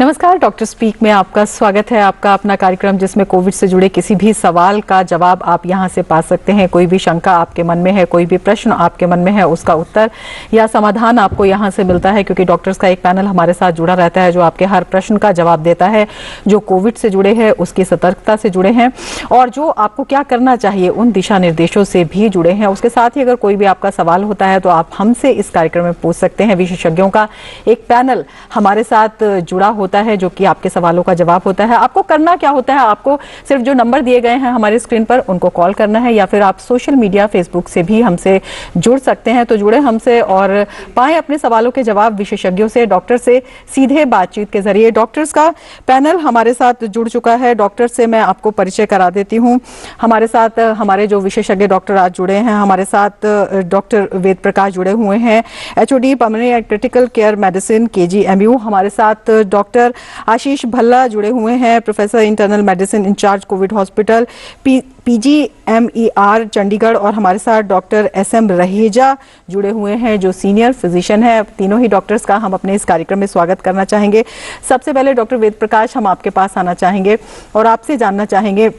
नमस्कार, doctor speak में आपका स्वागत है। आपका अपना कार्यक्रम जिसमें कोविड से जुड़े किसी भी सवाल का जवाब आप यहां से पा सकते हैं। कोई भी शंका आपके मन में है, कोई भी प्रश्न आपके मन में है, उसका उत्तर या समाधान आपको यहां से मिलता है, क्योंकि डॉक्टर्स का एक पैनल हमारे साथ जुड़ा रहता है जो आपके हर प्रश्न का जवाब देता है, जो कोविड से जुड़े हैं, उसकी सतर्कता से जुड़े हैं और जो आपको क्या करना चाहिए उन दिशा निर्देशों से भी जुड़े हैं। उसके साथ ही अगर कोई भी आपका सवाल होता है तो आप हमसे इस कार्यक्रम में पूछ सकते हैं। विशेषज्ञों का एक पैनल हमारे साथ जुड़ा होता है जो कि आपके सवालों का जवाब होता है। आपको करना क्या होता है, आपको सिर्फ जो नंबर दिए गए हैं हमारे स्क्रीन पर उनको कॉल करना है, या फिर आप सोशल मीडिया फेसबुक से भी हमसे जुड़ सकते हैं। तो जुड़े हमसे और पाएं अपने सवालों के जवाब विशेषज्ञों से, डॉक्टर से सीधे बातचीत के जरिए। डॉक्टर्स का पैनल हमारे साथ जुड़ चुका है। डॉक्टर से मैं आपको परिचय करा देती हूँ। हमारे साथ हमारे जो विशेषज्ञ डॉक्टर आज जुड़े हैं, हमारे साथ डॉक्टर वेद प्रकाश जुड़े हुए हैं, HOD pulmonary and critical care medicine KGMU। हमारे साथ डॉक्टर आशीष भल्ला जुड़े हुए हैं, professor internal medicine incharge covid hospital PGMER Chandigarh. और हमारे साथ डॉक्टर SM रहेजा जुड़े हुए हैं जो सीनियर फिजिशियन है। तीनों ही डॉक्टर्स का हम अपने इस कार्यक्रम में स्वागत करना चाहेंगे। सबसे पहले डॉक्टर वेद प्रकाश, हम आपके पास आना चाहेंगे और आपसे जानना चाहेंगे,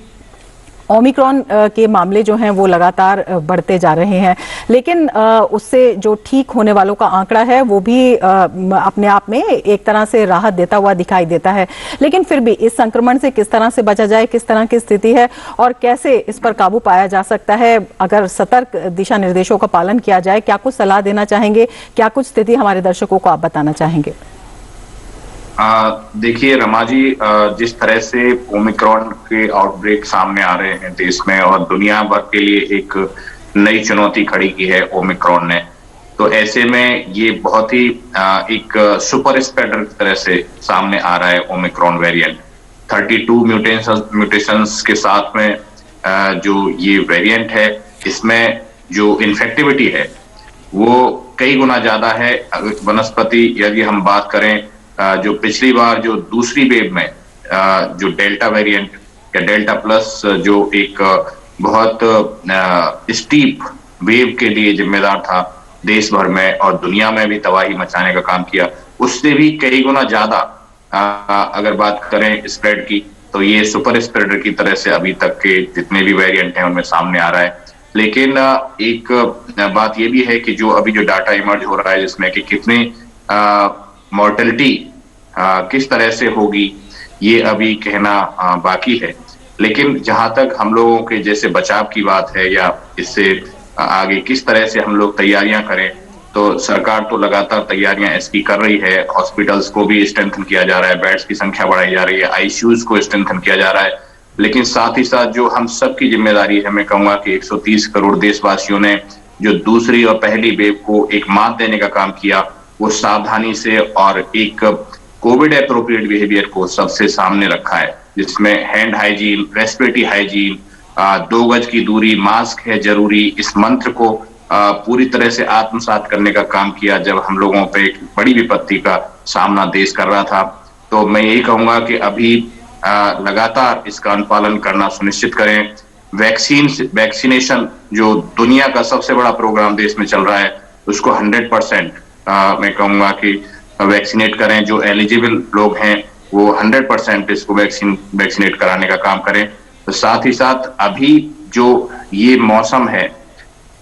ओमिक्रॉन के मामले जो हैं वो लगातार बढ़ते जा रहे हैं, लेकिन उससे जो ठीक होने वालों का आंकड़ा है वो भी अपने आप में एक तरह से राहत देता हुआ दिखाई देता है। लेकिन फिर भी इस संक्रमण से किस तरह से बचा जाए, किस तरह की स्थिति है और कैसे इस पर काबू पाया जा सकता है, अगर सतर्क दिशा निर्देशों का पालन किया जाए, क्या कुछ सलाह देना चाहेंगे, क्या कुछ स्थिति हमारे दर्शकों को आप बताना चाहेंगे? देखिए रमा जी, जिस तरह से ओमिक्रॉन के आउटब्रेक सामने आ रहे हैं देश में और दुनिया भर के लिए एक नई चुनौती खड़ी की है ओमिक्रॉन ने, तो ऐसे में ये बहुत ही एक सुपर स्प्रेडर की तरह से सामने आ रहा है ओमिक्रॉन वेरिएंट। 32 म्यूटेशंस के साथ में जो ये वेरिएंट है, इसमें जो इन्फेक्टिविटी है वो कई गुना ज्यादा है वनस्पति। यदि हम बात करें जो पिछली बार जो दूसरी वेव में जो डेल्टा वेरिएंट या डेल्टा प्लस जो एक बहुत स्टीप वेव के लिए जिम्मेदार था, देश भर में और दुनिया में भी तबाही मचाने का काम किया, उससे भी कई गुना ज्यादा अगर बात करें स्प्रेड की, तो ये सुपर स्प्रेडर की तरह से अभी तक के जितने भी वेरिएंट हैं उनमें सामने आ रहा है। लेकिन एक बात ये भी है कि जो अभी जो डाटा इमर्ज हो रहा है जिसमें कि कितने मॉर्टेलिटी किस तरह से होगी ये अभी कहना बाकी है। लेकिन जहां तक हम लोगों के जैसे बचाव की बात है या इससे आगे किस तरह से हम लोग तैयारियां करें, तो सरकार तो लगातार तैयारियां इसकी कर रही है। हॉस्पिटल्स को भी स्ट्रेंथन किया जा रहा है, बेड्स की संख्या बढ़ाई जा रही है, ICUs को स्ट्रेंथन किया जा रहा है। लेकिन साथ ही साथ जो हम सबकी जिम्मेदारी है, मैं कहूंगा कि 130 करोड़ देशवासियों ने जो दूसरी और पहली वेव को एक मात देने का काम किया, वो सावधानी से और एक कोविड एप्रोप्रिएट बिहेवियर को सबसे सामने रखा है, जिसमें हैंड हाइजीन, रेस्पिरेटरी हाइजीन, 2 गज की दूरी, मास्क है जरूरी, इस मंत्र को पूरी तरह से आत्मसात करने का काम किया जब हम लोगों पे एक बड़ी विपत्ति का सामना देश कर रहा था। तो मैं यही कहूंगा कि अभी लगातार इसका अनुपालन करना सुनिश्चित करें। वैक्सीनेशन जो दुनिया का सबसे बड़ा प्रोग्राम देश में चल रहा है, उसको 100% मैं कहूंगा कि वैक्सीनेट करें। जो एलिजिबल लोग हैं वो 100% इसको वैक्सीनेट कराने का काम करें। तो साथ ही साथ अभी जो ये मौसम है,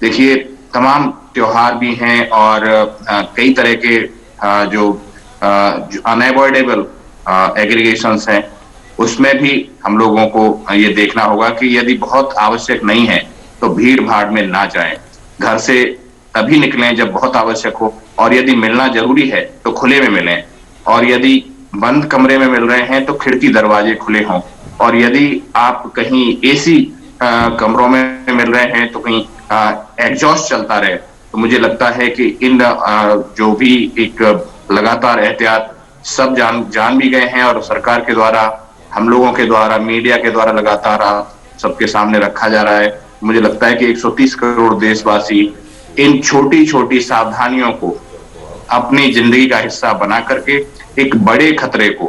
देखिए तमाम त्योहार भी हैं और कई तरह के जो अनअवॉइडेबल एग्रीगेशंस हैं, उसमें भी हम लोगों को ये देखना होगा कि यदि बहुत आवश्यक नहीं है तो भीड़ भाड़ में ना जाएं। घर से तभी निकलें जब बहुत आवश्यक हो, और यदि मिलना जरूरी है तो खुले में मिलें, और यदि बंद कमरे में मिल रहे हैं तो खिड़की दरवाजे खुले हों, और यदि आप कहीं AC कमरों में मिल रहे हैं तो कहीं एग्जॉस्ट चलता रहे। तो मुझे लगता है कि इन जो भी एक लगातार एहतियात सब जान भी गए हैं और सरकार के द्वारा, हम लोगों के द्वारा, मीडिया के द्वारा लगातार सबके सामने रखा जा रहा है। मुझे लगता है कि 130 करोड़ देशवासी इन छोटी छोटी सावधानियों को अपनी जिंदगी का हिस्सा बना करके एक बड़े खतरे को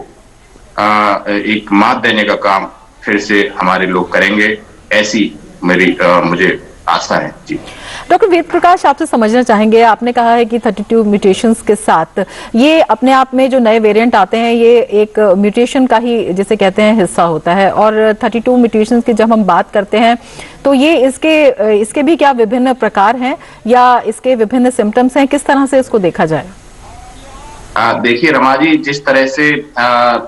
एक मात देने का काम फिर से हमारे लोग करेंगे, ऐसी मेरी मुझे आशा है जी। डॉक्टर वेद प्रकाश, आपसे समझना चाहेंगे, आपने कहा है कि 32 म्यूटेशंस के साथ ये अपने आप में जो नए वेरिएंट आते हैं ये एक म्यूटेशन का ही जिसे कहते हैं हिस्सा होता है, और 32 म्यूटेशंस की जब हम बात करते हैं तो ये इसके भी क्या विभिन्न प्रकार हैं या इसके विभिन्न सिम्टम्स हैं, किस तरह से इसको देखा जाए? देखिए रमा जी, जिस तरह से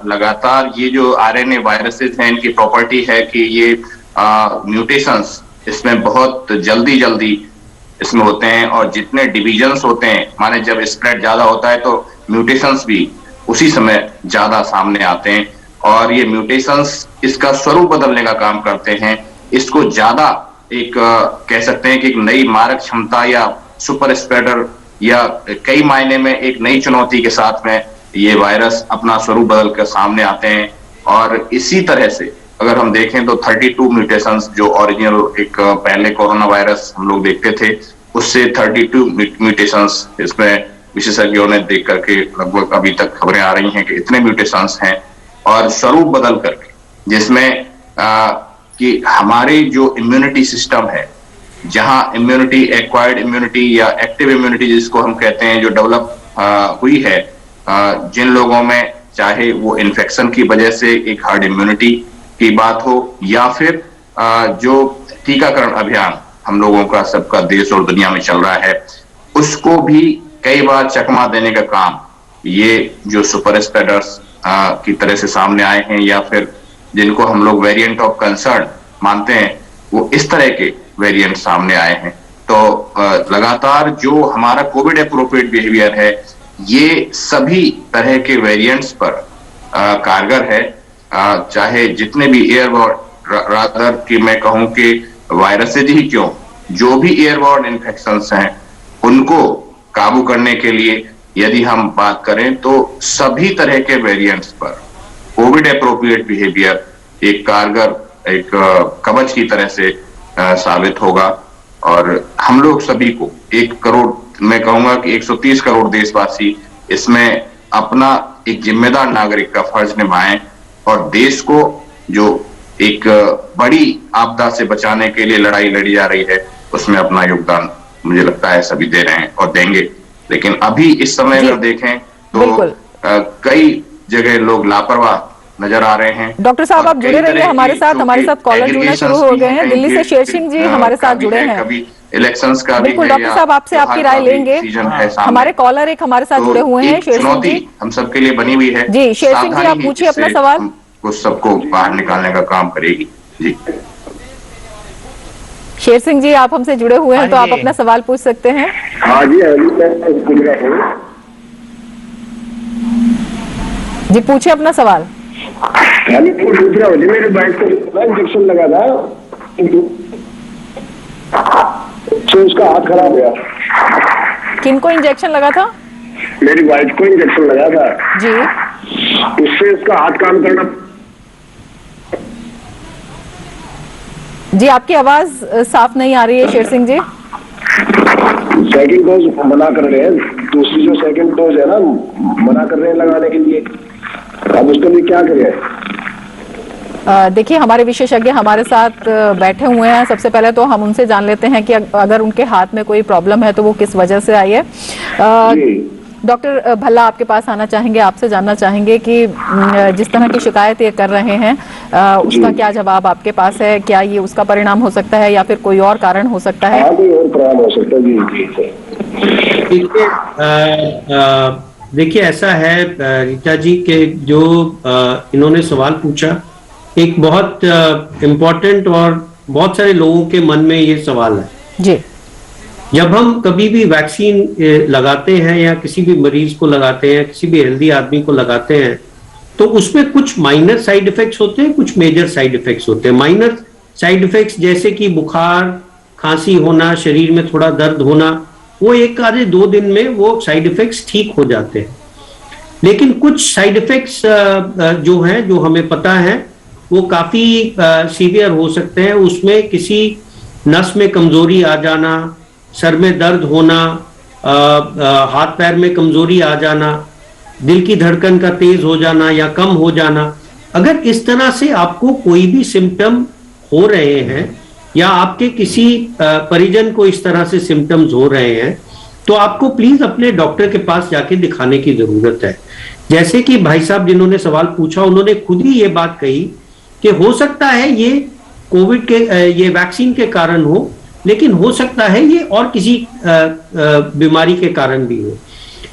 लगातार ये जो आरएनए वायरसेस हैं, इनकी प्रॉपर्टी है कि ये म्यूटेशंस इसमें बहुत जल्दी इसमें होते हैं, और जितने डिविजन्स होते हैं, माने जब स्प्रेड ज्यादा होता है तो म्यूटेशंस भी उसी समय ज्यादा सामने आते हैं, और ये म्यूटेशंस इसका स्वरूप बदलने का काम करते हैं। इसको ज्यादा एक कह सकते हैं कि एक नई मारक क्षमता या सुपर स्प्रेडर या कई मायने में एक नई चुनौती के साथ में ये वायरस अपना स्वरूप बदल कर सामने आते हैं। और इसी तरह से अगर हम देखें तो 32 म्यूटेशंस जो ओरिजिनल एक पहले कोरोना वायरस हम लोग देखते थे, उससे 32 म्यूटेशंस इसमें विशेषज्ञों ने देख करके लगभग अभी तक खबरें आ रही हैं कि इतने म्यूटेशंस हैं, और स्वरूप बदल करके, जिसमें कि हमारे जो इम्यूनिटी सिस्टम है, जहां इम्यूनिटी, एक्वायर्ड इम्यूनिटी या एक्टिव इम्यूनिटी जिसको हम कहते हैं, जो डेवलप हुई है जिन लोगों में, चाहे वो इन्फेक्शन की वजह से एक हर्ड इम्यूनिटी की बात हो या फिर जो टीकाकरण अभियान हम लोगों का सबका देश और दुनिया में चल रहा है, उसको भी कई बार चकमा देने का काम ये जो सुपर स्प्रेडर्स की तरह से सामने आए हैं, या फिर जिनको हम लोग वेरिएंट ऑफ कंसर्न मानते हैं, वो इस तरह के वेरिएंट सामने आए हैं। तो लगातार जो हमारा कोविड एप्रोप्रिएट बिहेवियर है, ये सभी तरह के वेरिएंट्स पर कारगर है, चाहे जितने भी एयरबॉर्न, रादर कि मैं कहूं कि वायरसेज ही क्यों, जो भी एयरबॉर्न इन्फेक्शंस हैं उनको काबू करने के लिए यदि हम बात करें तो सभी तरह के वेरिएंट्स पर कोविड एप्रोप्रिएट बिहेवियर एक कारगर, एक कवच की तरह से साबित होगा। और हम लोग सभी को 1 करोड़, मैं कहूंगा कि 130 करोड़ देशवासी इसमें अपना एक जिम्मेदार नागरिक का फर्ज निभाएं, और देश को जो एक बड़ी आपदा से बचाने के लिए लड़ाई लड़ी जा रही है, उसमें अपना योगदान मुझे लगता है सभी दे रहे हैं और देंगे। लेकिन अभी इस समय अगर देखें तो कई जगह लोग लापरवाह नजर आ रहे हैं। डॉक्टर साहब, आप जुड़े रहिए हमारे साथ कॉलर जुड़ना शुरू हो गए हैं। दिल्ली से शेर सिंह जी हमारे साथ जुड़े हैं। कभी इलेक्शंस का बिल्कुल डॉक्टर साहब, आपसे आपकी राय लेंगे। हमारे कॉलर एक हमारे साथ जुड़े हुए हैं, शेर सिंह जी। हम सबके लिए बनी हुई है जी। शेर सिंह जी, आप पूछिए अपना सवाल। उस सबको बाहर निकालने का काम करेगी जी। शेर सिंह जी, आप हमसे जुड़े हुए हैं तो आप अपना सवाल पूछ सकते हैं। हाँ जी, जी पूछिए अपना सवाल। दूसरा हो मेरे बाइक को इंजेक्शन लगा था तो उसका हाथ खराब गया। किनको इंजेक्शन लगा था? मेरी वाइफ को इंजेक्शन लगा था जी। उससे उसका हाथ काम करना। जी, आपकी आवाज साफ नहीं आ रही है शेर सिंह जी। सेकंड डोज मना कर रहे हैं, दूसरी जो सेकंड डोज है ना, मना कर रहे हैं लगाने के लिए। अब उसके लिए क्या करें? देखिए, हमारे विशेषज्ञ हमारे साथ बैठे हुए हैं। सबसे पहले तो हम उनसे जान लेते हैं कि अगर उनके हाथ में कोई प्रॉब्लम है तो वो किस वजह से आई है। डॉक्टर भल्ला, आपके पास आना चाहेंगे, आपसे जानना चाहेंगे कि जिस तरह की शिकायत ये कर रहे हैं उसका क्या जवाब आपके पास है? क्या ये उसका परिणाम हो सकता है या फिर कोई और कारण हो सकता है? कोई और कारण हो सकता है जी। देखिए ऐसा है रीता जी के जो इन्होंने सवाल पूछा, एक बहुत इम्पोर्टेंट और बहुत सारे लोगों के मन में ये सवाल है जी। जब हम कभी भी वैक्सीन लगाते हैं या किसी भी मरीज को लगाते हैं, किसी भी हेल्दी आदमी को लगाते हैं, तो उसमें कुछ माइनर साइड इफेक्ट्स होते हैं, कुछ मेजर साइड इफेक्ट्स होते हैं। माइनर साइड इफेक्ट्स जैसे कि बुखार, खांसी होना, शरीर में थोड़ा दर्द होना, वो 1 आधे 2 दिन में वो साइड इफेक्ट्स ठीक हो जाते हैं। लेकिन कुछ साइड इफेक्ट्स जो हैं, जो हमें पता है, वो काफी सीवियर हो सकते हैं। उसमें किसी नस में कमजोरी आ जाना, सर में दर्द होना, हाथ पैर में कमजोरी आ जाना, दिल की धड़कन का तेज हो जाना या कम हो जाना। अगर इस तरह से आपको कोई भी सिम्टम हो रहे हैं या आपके किसी परिजन को इस तरह से सिम्टम्स हो रहे हैं, तो आपको प्लीज अपने डॉक्टर के पास जाके दिखाने की जरूरत है। जैसे कि भाई साहब जिन्होंने सवाल पूछा, उन्होंने खुद ही ये बात कही कि हो सकता है ये कोविड के ये वैक्सीन के कारण हो, लेकिन हो सकता है ये और किसी बीमारी के कारण भी हो।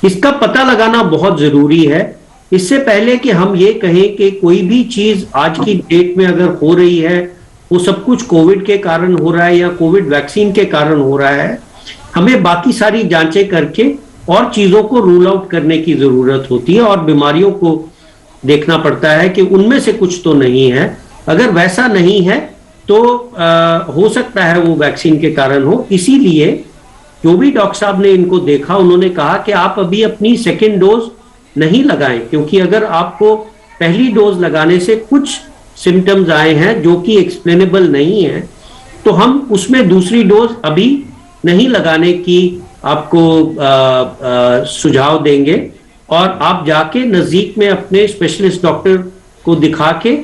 इसका पता लगाना बहुत जरूरी है। इससे पहले कि हम ये कहें कि कोई भी चीज आज की डेट में अगर हो रही है वो सब कुछ कोविड के कारण हो रहा है या कोविड वैक्सीन के कारण हो रहा है, हमें बाकी सारी जांचें करके और चीजों को रूल आउट करने की जरूरत होती है और बीमारियों को देखना पड़ता है कि उनमें से कुछ तो नहीं है। अगर वैसा नहीं है तो हो सकता है वो वैक्सीन के कारण हो। इसीलिए जो भी डॉक्टर साहब ने इनको देखा, उन्होंने कहा कि आप अभी अपनी सेकेंड डोज नहीं लगाएं, क्योंकि अगर आपको पहली डोज लगाने से कुछ सिम्टम्स आए हैं जो कि एक्सप्लेनेबल नहीं है, तो हम उसमें दूसरी डोज अभी नहीं लगाने की आपको सुझाव देंगे और आप जाके नजदीक में अपने स्पेशलिस्ट डॉक्टर को दिखा के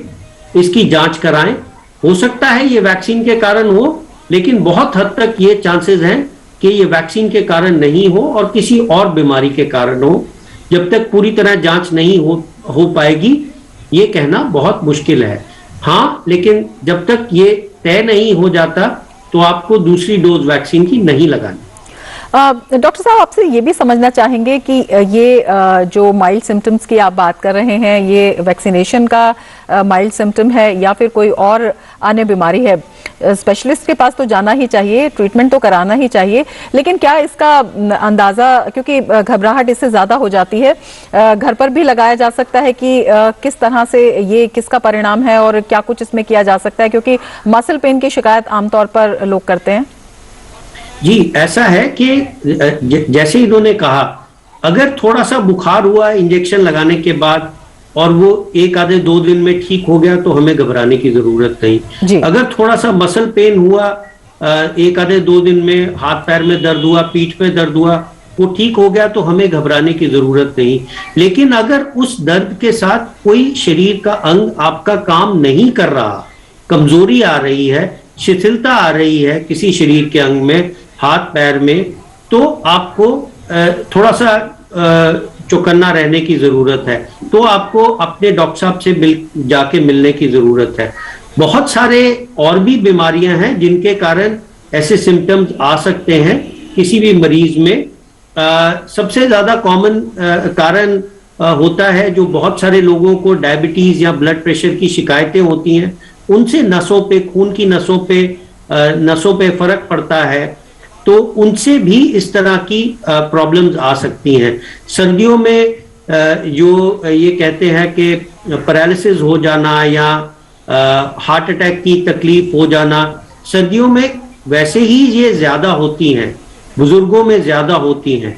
इसकी जांच कराएं। हो सकता है ये वैक्सीन के कारण हो, लेकिन बहुत हद तक ये चांसेस हैं कि ये वैक्सीन के कारण नहीं हो और किसी और बीमारी के कारण हो। जब तक पूरी तरह जांच नहीं हो पाएगी ये कहना बहुत मुश्किल है। हाँ, लेकिन जब तक ये तय नहीं हो जाता तो आपको दूसरी डोज वैक्सीन की नहीं लगानी। डॉक्टर साहब, आपसे ये भी समझना चाहेंगे कि ये जो माइल्ड सिम्टम्स की आप बात कर रहे हैं, ये वैक्सीनेशन का माइल्ड सिम्टम है या फिर कोई और अन्य बीमारी है? स्पेशलिस्ट के पास तो जाना ही चाहिए, ट्रीटमेंट तो कराना ही चाहिए, लेकिन क्या इसका अंदाजा, क्योंकि घबराहट इससे ज्यादा हो जाती है, घर पर भी लगाया जा सकता है कि किस तरह से ये किसका परिणाम है और क्या कुछ इसमें किया जा सकता है, क्योंकि मसल पेन की शिकायत आमतौर पर लोग करते हैं? जी, ऐसा है कि जैसे इन्होंने कहा, अगर थोड़ा सा बुखार हुआ इंजेक्शन लगाने के बाद और वो एक आधे 2 दिन में ठीक हो गया तो हमें घबराने की जरूरत नहीं। अगर थोड़ा सा मसल पेन हुआ एक आधे 2 दिन में, हाथ पैर में दर्द हुआ, पीठ में दर्द हुआ, वो ठीक हो गया तो हमें घबराने की जरूरत नहीं। लेकिन अगर उस दर्द के साथ कोई शरीर का अंग आपका काम नहीं कर रहा, कमजोरी आ रही है, शिथिलता आ रही है किसी शरीर के अंग में, हाथ पैर में, तो आपको थोड़ा सा चौकन्ना रहने की जरूरत है। तो आपको अपने डॉक्टर साहब से जाके मिलने की जरूरत है। बहुत सारे और भी बीमारियां हैं जिनके कारण ऐसे सिम्टम्स आ सकते हैं किसी भी मरीज में। सबसे ज्यादा कॉमन कारण होता है जो बहुत सारे लोगों को डायबिटीज या ब्लड प्रेशर की शिकायतें होती हैं, उनसे नसों पे, खून की नसों पे फर्क पड़ता है, तो उनसे भी इस तरह की प्रॉब्लम्स आ सकती हैं। सर्दियों में जो ये कहते हैं कि पैरालिसिस हो जाना या हार्ट अटैक की तकलीफ हो जाना, सर्दियों में वैसे ही ये ज्यादा होती हैं, बुजुर्गों में ज्यादा होती हैं।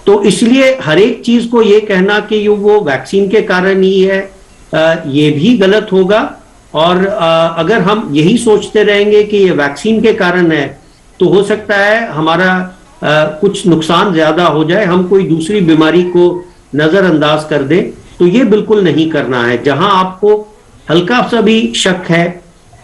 तो इसलिए हर एक चीज को ये कहना कि वो वैक्सीन के कारण ही है, ये भी गलत होगा। और अगर हम यही सोचते रहेंगे कि ये वैक्सीन के कारण है, तो हो सकता है हमारा कुछ नुकसान ज्यादा हो जाए, हम कोई दूसरी बीमारी को नजरअंदाज कर दें। तो ये बिल्कुल नहीं करना है। जहां आपको हल्का सा भी शक है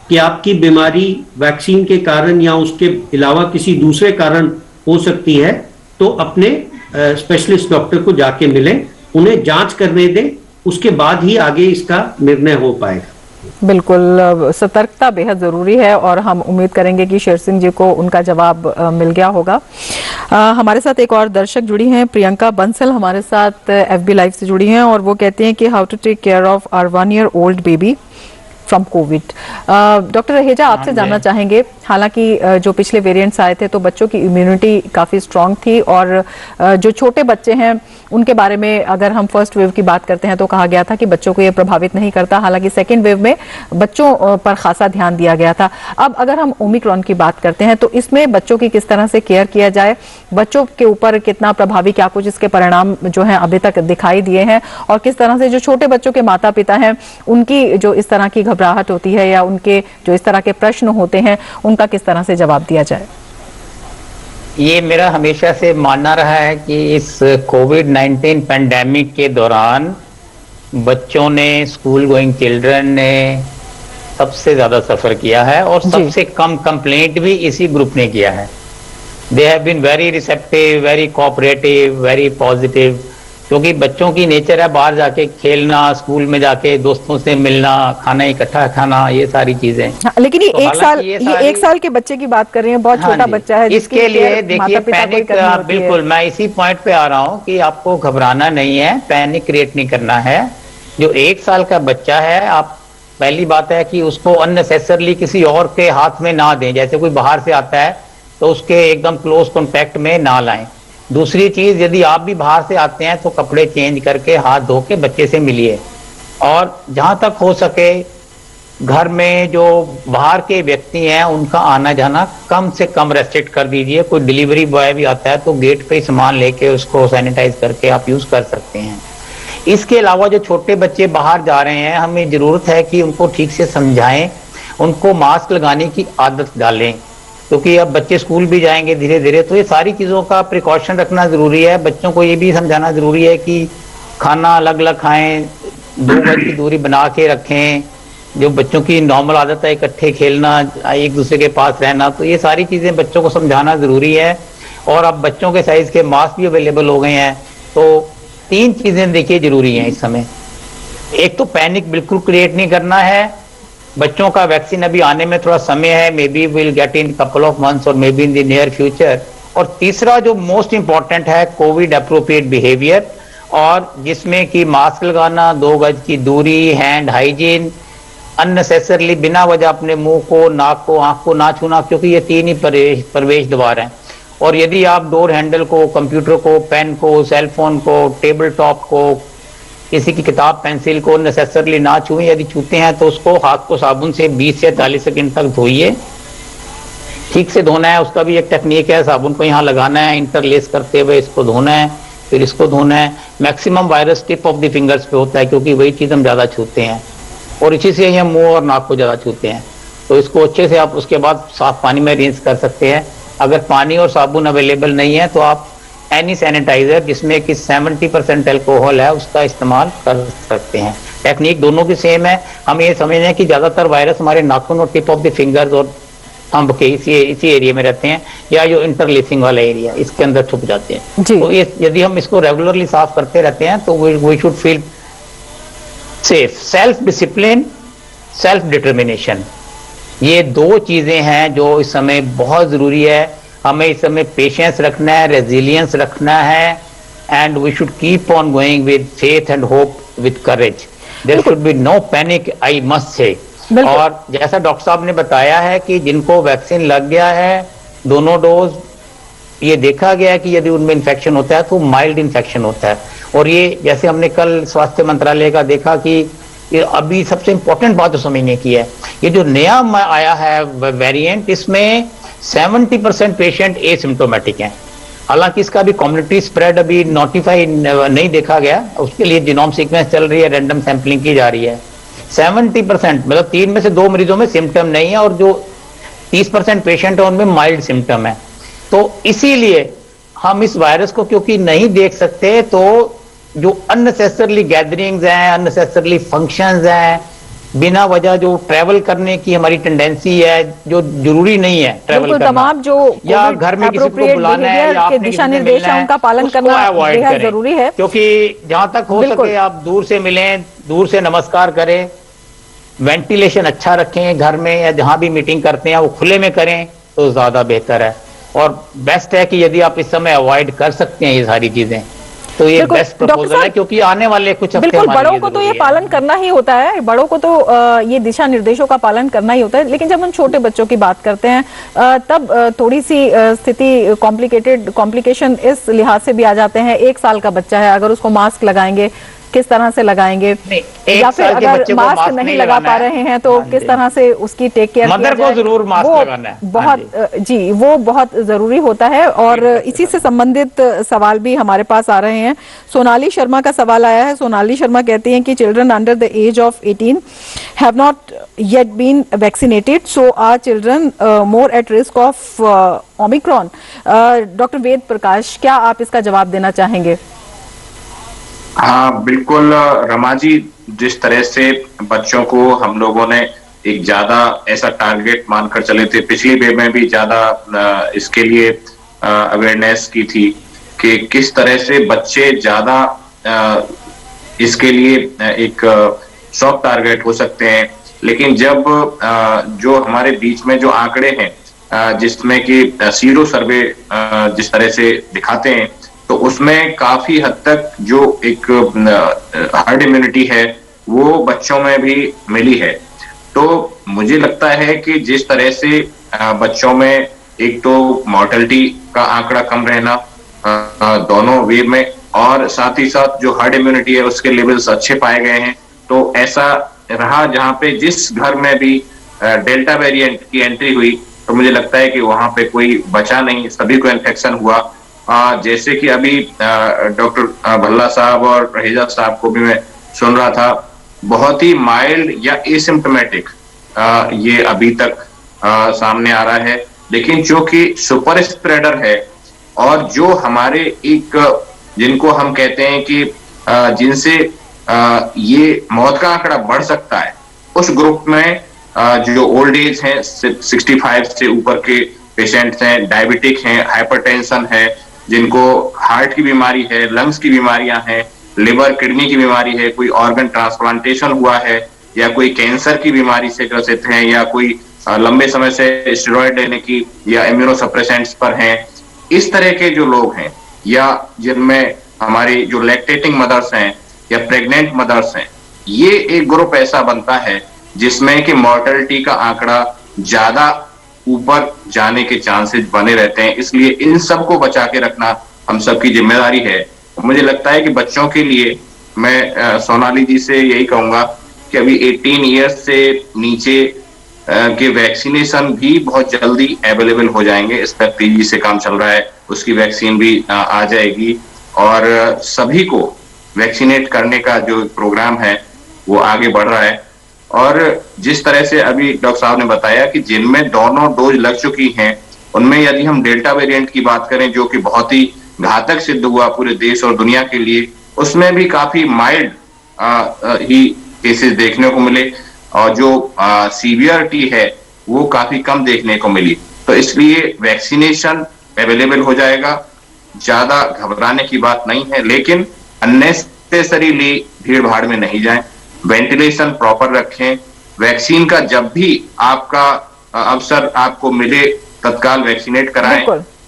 कि आपकी बीमारी वैक्सीन के कारण या उसके अलावा किसी दूसरे कारण हो सकती है, तो अपने स्पेशलिस्ट डॉक्टर को जाके मिलें, उन्हें जांच करने दें, उसके बाद ही आगे इसका निर्णय हो पाएगा। बिल्कुल, सतर्कता बेहद जरूरी है और हम उम्मीद करेंगे कि शेर सिंह जी को उनका जवाब मिल गया होगा। हमारे साथ एक और दर्शक जुड़ी हैं, प्रियंका बंसल हमारे साथ FB लाइव से जुड़ी हैं और वो कहती हैं कि how to take care of our 1 year old baby from covid. Doctor Raheja, आपसे जानना चाहेंगे, हालांकि जो पिछले वेरिएंट्स आए थे तो बच्चों की इम्यूनिटी काफ़ी स्ट्रांग थी और जो छोटे बच्चे हैं उनके बारे में अगर हम फर्स्ट वेव की बात करते हैं तो कहा गया था कि बच्चों को ये प्रभावित नहीं करता, हालांकि सेकेंड वेव में बच्चों पर खासा ध्यान दिया गया था। अब अगर हम ओमिक्रॉन की बात करते हैं तो इसमें बच्चों की किस तरह से केयर किया जाए, बच्चों के ऊपर कितना प्रभावी, क्या कुछ इसके परिणाम जो हैं अभी तक दिखाई दिए हैं, और किस तरह से जो छोटे बच्चों के माता पिता हैं उनकी जो इस तरह की घबराहट होती है या उनके जो इस तरह के प्रश्न होते हैं उनका किस तरह से जवाब दिया जाए? ये मेरा हमेशा से मानना रहा है कि इस कोविड-19 पैंडेमिक के दौरान बच्चों ने, स्कूल गोइंग चिल्ड्रन ने सबसे ज्यादा सफर किया है और जी। सबसे कम कंप्लेंट भी इसी ग्रुप ने किया है। They have been very receptive, very cooperative, very positive, क्योंकि बच्चों की नेचर है बाहर जाके खेलना, स्कूल में जाके दोस्तों से मिलना, खाना इकट्ठा खाना, ये सारी चीजें। हाँ, लेकिन ये तो एक साल, हालांकि ये 1 साल के बच्चे की बात कर रहे हैं, बहुत हाँ छोटा जी। बच्चा है जिसकी इसके लिए केयर देखिए माता-पिता को ही पैनिक, करनी होती है। बिल्कुल मैं इसी पॉइंट पे आ रहा हूँ कि आपको घबराना नहीं है, पैनिक क्रिएट नहीं करना है। जो 1 साल का बच्चा है, आप पहली बात है कि उसको अननेसेसरली किसी और के हाथ में ना दें। जैसे कोई बाहर से आता है तो उसके एकदम क्लोज कांटेक्ट में ना लाएं। दूसरी चीज, यदि आप भी बाहर से आते हैं तो कपड़े चेंज करके हाथ धो के बच्चे से मिलिए। और जहां तक हो सके घर में जो बाहर के व्यक्ति हैं उनका आना जाना कम से कम रेस्ट्रिक्ट कर दीजिए। कोई डिलीवरी बॉय भी आता है तो गेट पे ही सामान लेके उसको सैनिटाइज करके आप यूज कर सकते हैं। इसके अलावा जो छोटे बच्चे बाहर जा रहे हैं, हमें जरूरत है कि उनको ठीक से समझाएं, उनको मास्क लगाने की आदत डालें, क्योंकि अब बच्चे स्कूल भी जाएंगे धीरे धीरे, तो ये सारी चीजों का प्रिकॉशन रखना जरूरी है। बच्चों को ये भी समझाना जरूरी है कि खाना अलग अलग खाएं, 2 गज की दूरी बना के रखें। जो बच्चों की नॉर्मल आदत है इकट्ठे खेलना, एक दूसरे के पास रहना, तो ये सारी चीजें बच्चों को समझाना जरूरी है। और अब बच्चों के साइज के मास्क भी अवेलेबल हो गए हैं। तो 3 चीजें देखिए जरूरी हैं इस समय। एक तो पैनिक बिल्कुल क्रिएट नहीं करना है। बच्चों का वैक्सीन अभी आने में थोड़ा समय है, maybe will get in couple of months और maybe in the near future. और तीसरा जो मोस्ट इंपॉर्टेंट है, कोविड अप्रोप्रिएट बिहेवियर, और जिसमें कि मास्क लगाना, 2 गज की दूरी, हैंड हाइजीन, अननेसेसरली बिना वजह अपने मुंह को, नाक को, आंख को ना छूना, क्योंकि ये 3 ही प्रवेश द्वार हैं। और यदि आप डोर हैंडल को, कंप्यूटर को, पेन को, सेल फोन को, टेबल टॉप को, किसी की किताब पेंसिल को नेसेसरली ना छुएं। यदि छूते हैं तो उसको हाथ को साबुन से 20 से 40 सेकंड तक धोइए। ठीक से धोना है, उसका भी एक टेक्निक है। साबुन को यहाँ लगाना है, इंटरलेस करते हुए इसको धोना है, फिर इसको धोना है। Maximum virus tip of the fingers पे होता है, क्योंकि वही चीज हम ज्यादा छूते हैं और इसी से हम मुंह और नाक को ज्यादा छूते हैं। तो इसको अच्छे से आप उसके बाद साफ पानी में रिंस कर सकते हैं। अगर पानी और साबुन अवेलेबल नहीं है तो आप एनी सैनिटाइजर जिसमें कि 70% अल्कोहल है उसका इस्तेमाल कर सकते हैं। टेक्निक दोनों की सेम है। हम ये समझ रहे हैं कि ज्यादातर वायरस हमारे नाखून और टिप ऑफ द फिंगर्स और थंब के इसी एरिया में रहते हैं, या जो इंटरलेसिंग वाला एरिया इसके अंदर छुप जाते हैं। जी। तो ये यदि हम इसको रेगुलरली साफ करते रहते हैं तो we should feel safe. Self discipline, self determination, ये 2 चीजें हैं जो इस समय बहुत जरूरी है। हमें इस समय पेशेंस रखना है, रेजिलियंस रखना है, and we should keep on going with faith and hope with courage. There should be no panic, I must say. और जैसा डॉक्टर साहब ने बताया है कि जिनको वैक्सीन लग गया है 2 डोज, ये देखा गया है कि यदि उनमें इन्फेक्शन होता है तो माइल्ड इन्फेक्शन होता है। और ये जैसे हमने कल स्वास्थ्य मंत्रालय का देखा कि ये अभी सबसे इंपॉर्टेंट बात तो समझने की है, ये जो नया आया है वेरिएंट, इसमें 70% पेशेंट एसिम्प्टोमेटिक हैं। हालांकि इसका भी कम्युनिटी स्प्रेड अभी नोटिफाई नहीं देखा गया, उसके लिए जीनोम सीक्वेंस चल रही है, रैंडम सैंपलिंग की जा रही है। 70% मतलब 3 में से 2 मरीजों में सिम्टम नहीं है, और जो 30% पेशेंट है उनमें माइल्ड सिम्टम है। तो इसीलिए हम इस वायरस को क्योंकि नहीं देख सकते, तो जो अननेसेसरली गैदरिंग्स हैं, अननेसेसरली फंक्शंस हैं, बिना वजह जो ट्रैवल करने की हमारी टेंडेंसी है, जो जरूरी नहीं है ट्रैवल करना, तमाम जो या घर में किसी को बुलाना है, या के दिशा निर्देश है उनका पालन करना बेहद जरूरी है। क्योंकि जहां तक हो सके आप दूर से मिलें, दूर से नमस्कार करें, वेंटिलेशन अच्छा रखें, घर में या जहां भी मीटिंग करते हैं वो खुले में करें तो ज्यादा बेहतर है। और बेस्ट है कि यदि आप इस समय अवॉइड कर सकते हैं ये सारी चीजें, तो ये बेस्ट प्रपोजल है, क्योंकि आने वाले कुछ हफ्ते बिल्कुल बड़ों को तो ये पालन करना ही होता है, बड़ों को तो ये दिशा निर्देशों का पालन करना ही होता है। लेकिन जब हम छोटे बच्चों की बात करते हैं तब थोड़ी सी स्थिति कॉम्प्लिकेशन इस लिहाज से भी आ जाते हैं। 1 साल का बच्चा है, अगर उसको मास्क लगाएंगे किस तरह से लगाएंगे, या फिर अगर मास्क नहीं लगा पा रहे हैं तो किस तरह से उसकी टेक केयर मदर को जरूर मास्क लगाना है। बहुत जी, वो बहुत जरूरी होता है। और इसी से संबंधित सवाल भी हमारे पास आ रहे हैं। सोनाली शर्मा का सवाल आया है। सोनाली शर्मा कहती हैं कि children under the age of 18 have not yet been vaccinated, so are children more at risk of Omicron. Doctor Ved Prakash, क्या आप इसका जवाब देना चाहेंगे? हाँ बिल्कुल रमा जी, जिस तरह से बच्चों को हम लोगों ने एक ज्यादा ऐसा टारगेट मानकर चले थे। पिछली वेव में भी ज्यादा इसके लिए अवेयरनेस की थी कि किस तरह से बच्चे ज्यादा इसके लिए एक सॉफ्ट टारगेट हो सकते हैं। लेकिन जब जो हमारे बीच में जो आंकड़े हैं जिसमें कि सीरो सर्वे जिस तरह से दिखाते हैं, तो उसमें काफी हद तक जो एक हर्ड इम्यूनिटी है वो बच्चों में भी मिली है। तो मुझे लगता है कि जिस तरह से बच्चों में एक तो मॉर्टेलिटी का आंकड़ा कम रहना दोनों वेव में, और साथ ही साथ जो हर्ड इम्यूनिटी है उसके लेवल्स अच्छे पाए गए हैं। तो ऐसा रहा जहां पे जिस घर में भी डेल्टा वेरिएंट की एंट्री हुई, तो मुझे लगता है कि वहां पे कोई बचा नहीं, सभी को इन्फेक्शन हुआ। जैसे कि अभी डॉक्टर भल्ला साहब और रहेजा साहब को भी मैं सुन रहा था, बहुत ही माइल्ड या एसिम्प्टोमेटिक ये अभी तक सामने आ रहा है। लेकिन जो कि सुपर स्प्रेडर है और जो हमारे एक जिनको हम कहते हैं कि जिनसे ये मौत का आंकड़ा बढ़ सकता है, उस ग्रुप में जो ओल्ड एज है, 65 से ऊपर के पेशेंट्स हैं, डायबिटिक हैं, हाइपरटेंशन है, जिनको हार्ट की बीमारी है, लंग्स की बीमारियां हैं, लिवर किडनी की बीमारी है, कोई ऑर्गन ट्रांसप्लांटेशन हुआ है, या कोई कैंसर की बीमारी से ग्रसित हैं, या कोई लंबे समय से स्टेरॉइड लेने की या इम्यूनोसप्रेसेंट्स पर हैं, इस तरह के जो लोग हैं, या जिनमें हमारी जो लैक्टेटिंग मदर्स हैं या प्रेग्नेंट मदर्स हैं, ये एक ग्रुप ऐसा बनता है जिसमें कि मॉर्टेलिटी का आंकड़ा ज्यादा ऊपर जाने के चांसेस बने रहते हैं। इसलिए इन सबको बचा के रखना हम सबकी जिम्मेदारी है। मुझे लगता है कि बच्चों के लिए मैं सोनाली जी से यही कहूंगा कि अभी 18 ईयर्स से नीचे के वैक्सीनेशन भी बहुत जल्दी अवेलेबल हो जाएंगे। इस पर तेजी से काम चल रहा है, उसकी वैक्सीन भी आ जाएगी और सभी को वैक्सीनेट करने का जो प्रोग्राम है वो आगे बढ़ रहा है। और जिस तरह से अभी डॉक्टर साहब ने बताया कि जिनमें दोनों डोज लग चुकी हैं, उनमें यदि हम डेल्टा वेरिएंट की बात करें जो कि बहुत ही घातक सिद्ध हुआ पूरे देश और दुनिया के लिए, उसमें भी काफी माइल्ड ही केसेस देखने को मिले और जो सीवियरिटी है वो काफी कम देखने को मिली। तो इसलिए वैक्सीनेशन अवेलेबल हो जाएगा, ज्यादा घबराने की बात नहीं है, लेकिन अननेसेसरीली भीड़ भाड़ में नहीं जाएं, वेंटिलेशन प्रॉपर रखें, वैक्सीन का जब भी आपका अवसर आपको मिले तत्काल वैक्सीनेट कराएं।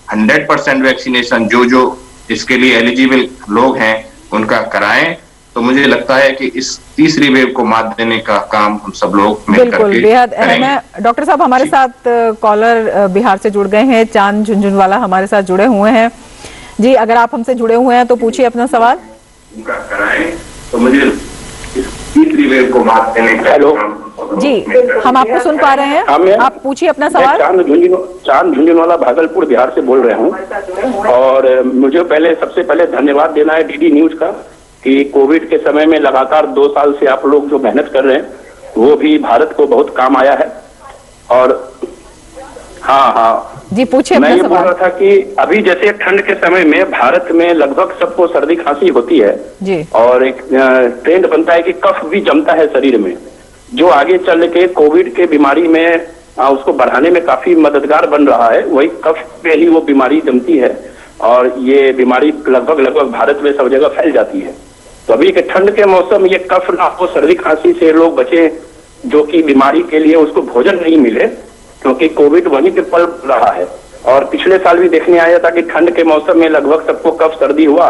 100% वैक्सीनेशन जो इसके लिए एलिजिबल लोग हैं उनका कराएं। तो मुझे लगता है कि इस तीसरी वेव को मात देने का काम हम सब लोग बिल्कुल बेहद अहम है। डॉक्टर साहब हमारे साथ कॉलर बिहार से जुड़ गए हैं, चांद झुंझुनवाला हमारे साथ जुड़े हुए हैं। जी, अगर आप हमसे जुड़े हुए हैं तो पूछिए अपना सवाल। तो मुझे इस तीसरी वेव को मात देने का। हेलो जी, हम आपको सुन पा रहे हैं, आप पूछिए अपना सवाल। चांद झुंझुनवाला भागलपुर बिहार से बोल रहे हूँ। और मुझे सबसे पहले धन्यवाद देना है डीडी न्यूज का कि कोविड के समय में लगातार 2 साल से आप लोग जो मेहनत कर रहे हैं वो भी भारत को बहुत काम आया है। और हाँ जी, पूछिए। मैं ये बोल रहा था कि अभी जैसे ठंड के समय में भारत में लगभग सबको सर्दी खांसी होती है जी, और एक ट्रेंड बनता है कि कफ भी जमता है शरीर में, जो आगे चल के कोविड के बीमारी में उसको बढ़ाने में काफी मददगार बन रहा है। वही कफ पे ही वो बीमारी जमती है और ये बीमारी लगभग भारत में सब जगह फैल जाती है। तो अभी के ठंड के मौसम ये कफ ना हो, सर्दी खांसी से लोग बचे, जो कि बीमारी के लिए उसको भोजन नहीं मिले, क्योंकि कोविड वहीं पे पल रहा है। और पिछले साल भी देखने आया था कि ठंड के मौसम में लगभग सबको कफ सर्दी हुआ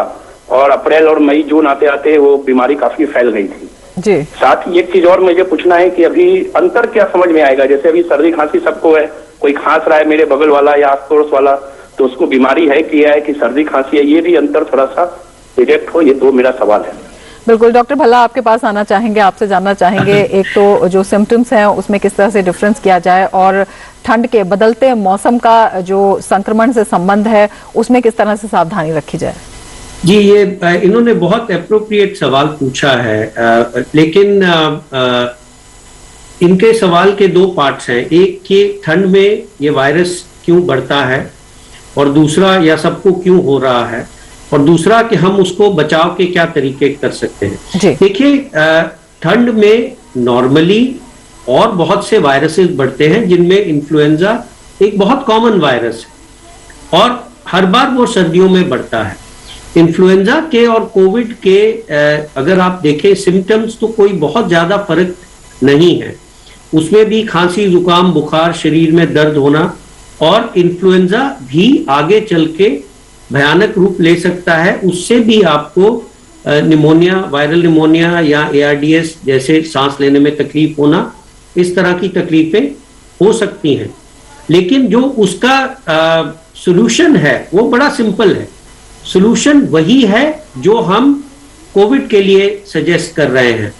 और अप्रैल और मई जून आते आते वो बीमारी काफी फैल गई थी जी। साथ ही एक चीज और मुझे पूछना है कि अभी अंतर क्या समझ में आएगा, जैसे अभी सर्दी खांसी सबको है, कोई खांस रहा है मेरे बगल वाला या आस पड़ोस वाला, तो उसको बीमारी है कि है कि सर्दी खांसी है, ये भी अंतर थोड़ा सा डिटेक्ट हो। ये तो मेरा सवाल है। बिल्कुल डॉक्टर भल्ला आपके पास आना चाहेंगे, आपसे जानना चाहेंगे एक तो जो सिम्टम्स हैं उसमें किस तरह से डिफरेंस किया जाए और ठंड के बदलते मौसम का जो संक्रमण से संबंध है उसमें किस तरह से सावधानी रखी जाए। जी, ये इन्होंने बहुत एप्रोप्रिएट सवाल पूछा है, लेकिन इनके सवाल के 2 पार्ट्स हैं। एक कि ठंड में ये वायरस क्यों बढ़ता है और दूसरा या सबको क्यों हो रहा है, और दूसरा कि हम उसको बचाव के क्या तरीके कर सकते हैं। देखिए, ठंड में नॉर्मली और बहुत से वायरसेस बढ़ते हैं, जिनमें इन्फ्लुएंजा एक बहुत कॉमन वायरस है और हर बार वो सर्दियों में बढ़ता है। इन्फ्लुएंजा के और कोविड के अगर आप देखें सिम्टम्स तो कोई बहुत ज्यादा फर्क नहीं है। उसमें भी खांसी, जुकाम, बुखार, शरीर में दर्द होना, और इन्फ्लुएंजा भी आगे चल के भयानक रूप ले सकता है। उससे भी आपको निमोनिया, वायरल निमोनिया या ARDS जैसे सांस लेने में तकलीफ होना, इस तरह की तकलीफें हो सकती हैं। लेकिन जो उसका सॉल्यूशन है वो बड़ा सिंपल है। सॉल्यूशन वही है जो हम कोविड के लिए सजेस्ट कर रहे हैं।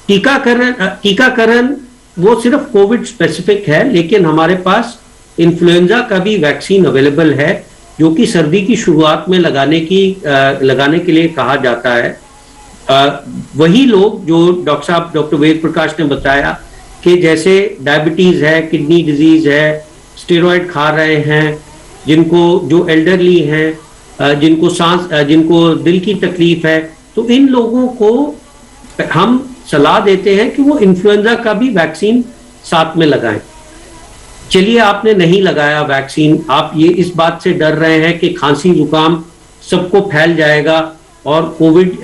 टीकाकरण वो सिर्फ कोविड स्पेसिफिक है, लेकिन हमारे पास इन्फ्लुएंजा का भी वैक्सीन अवेलेबल है, जो कि सर्दी की शुरुआत में लगाने के लिए कहा जाता है। वही लोग जो डॉक्टर वेद प्रकाश ने बताया कि जैसे डायबिटीज है, किडनी डिजीज है, स्टेरॉइड खा रहे हैं, जो एल्डरली हैं, जिनको दिल की तकलीफ है, तो इन लोगों को हम सलाह देते हैं कि वो इन्फ्लुएंजा का भी वैक्सीन साथ में लगाएं। चलिए, आपने नहीं लगाया वैक्सीन, आप ये इस बात से डर रहे हैं कि खांसी जुकाम सबको फैल जाएगा और कोविड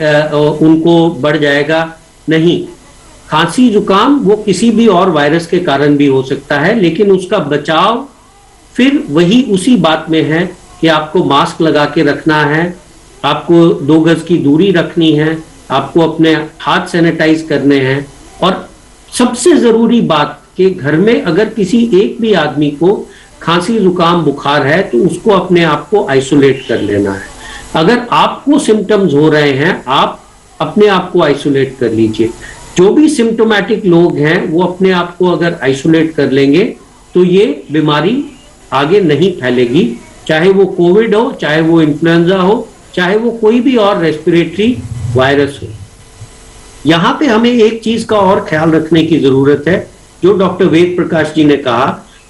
उनको बढ़ जाएगा। नहीं, खांसी जुकाम वो किसी भी और वायरस के कारण भी हो सकता है, लेकिन उसका बचाव फिर वही उसी बात में है कि आपको मास्क लगा के रखना है, आपको 2 गज की दूरी रखनी है, आपको अपने हाथ सैनिटाइज करने हैं, और सबसे जरूरी बात कि घर में अगर किसी एक भी आदमी को खांसी जुकाम बुखार है तो उसको अपने आप को आइसोलेट कर लेना है। अगर आपको सिम्टम्स हो रहे हैं, आप अपने आप को आइसोलेट कर लीजिए। जो भी सिम्टोमेटिक लोग हैं वो अपने आप को अगर आइसोलेट कर लेंगे तो ये बीमारी आगे नहीं फैलेगी, चाहे वो कोविड हो, चाहे वो इन्फ्लुएंजा हो, चाहे वो कोई भी और रेस्पिरेटरी वायरस हो। यहाँ पे हमें एक चीज का और ख्याल रखने की जरूरत है, जो डॉक्टर वेद प्रकाश जी ने कहा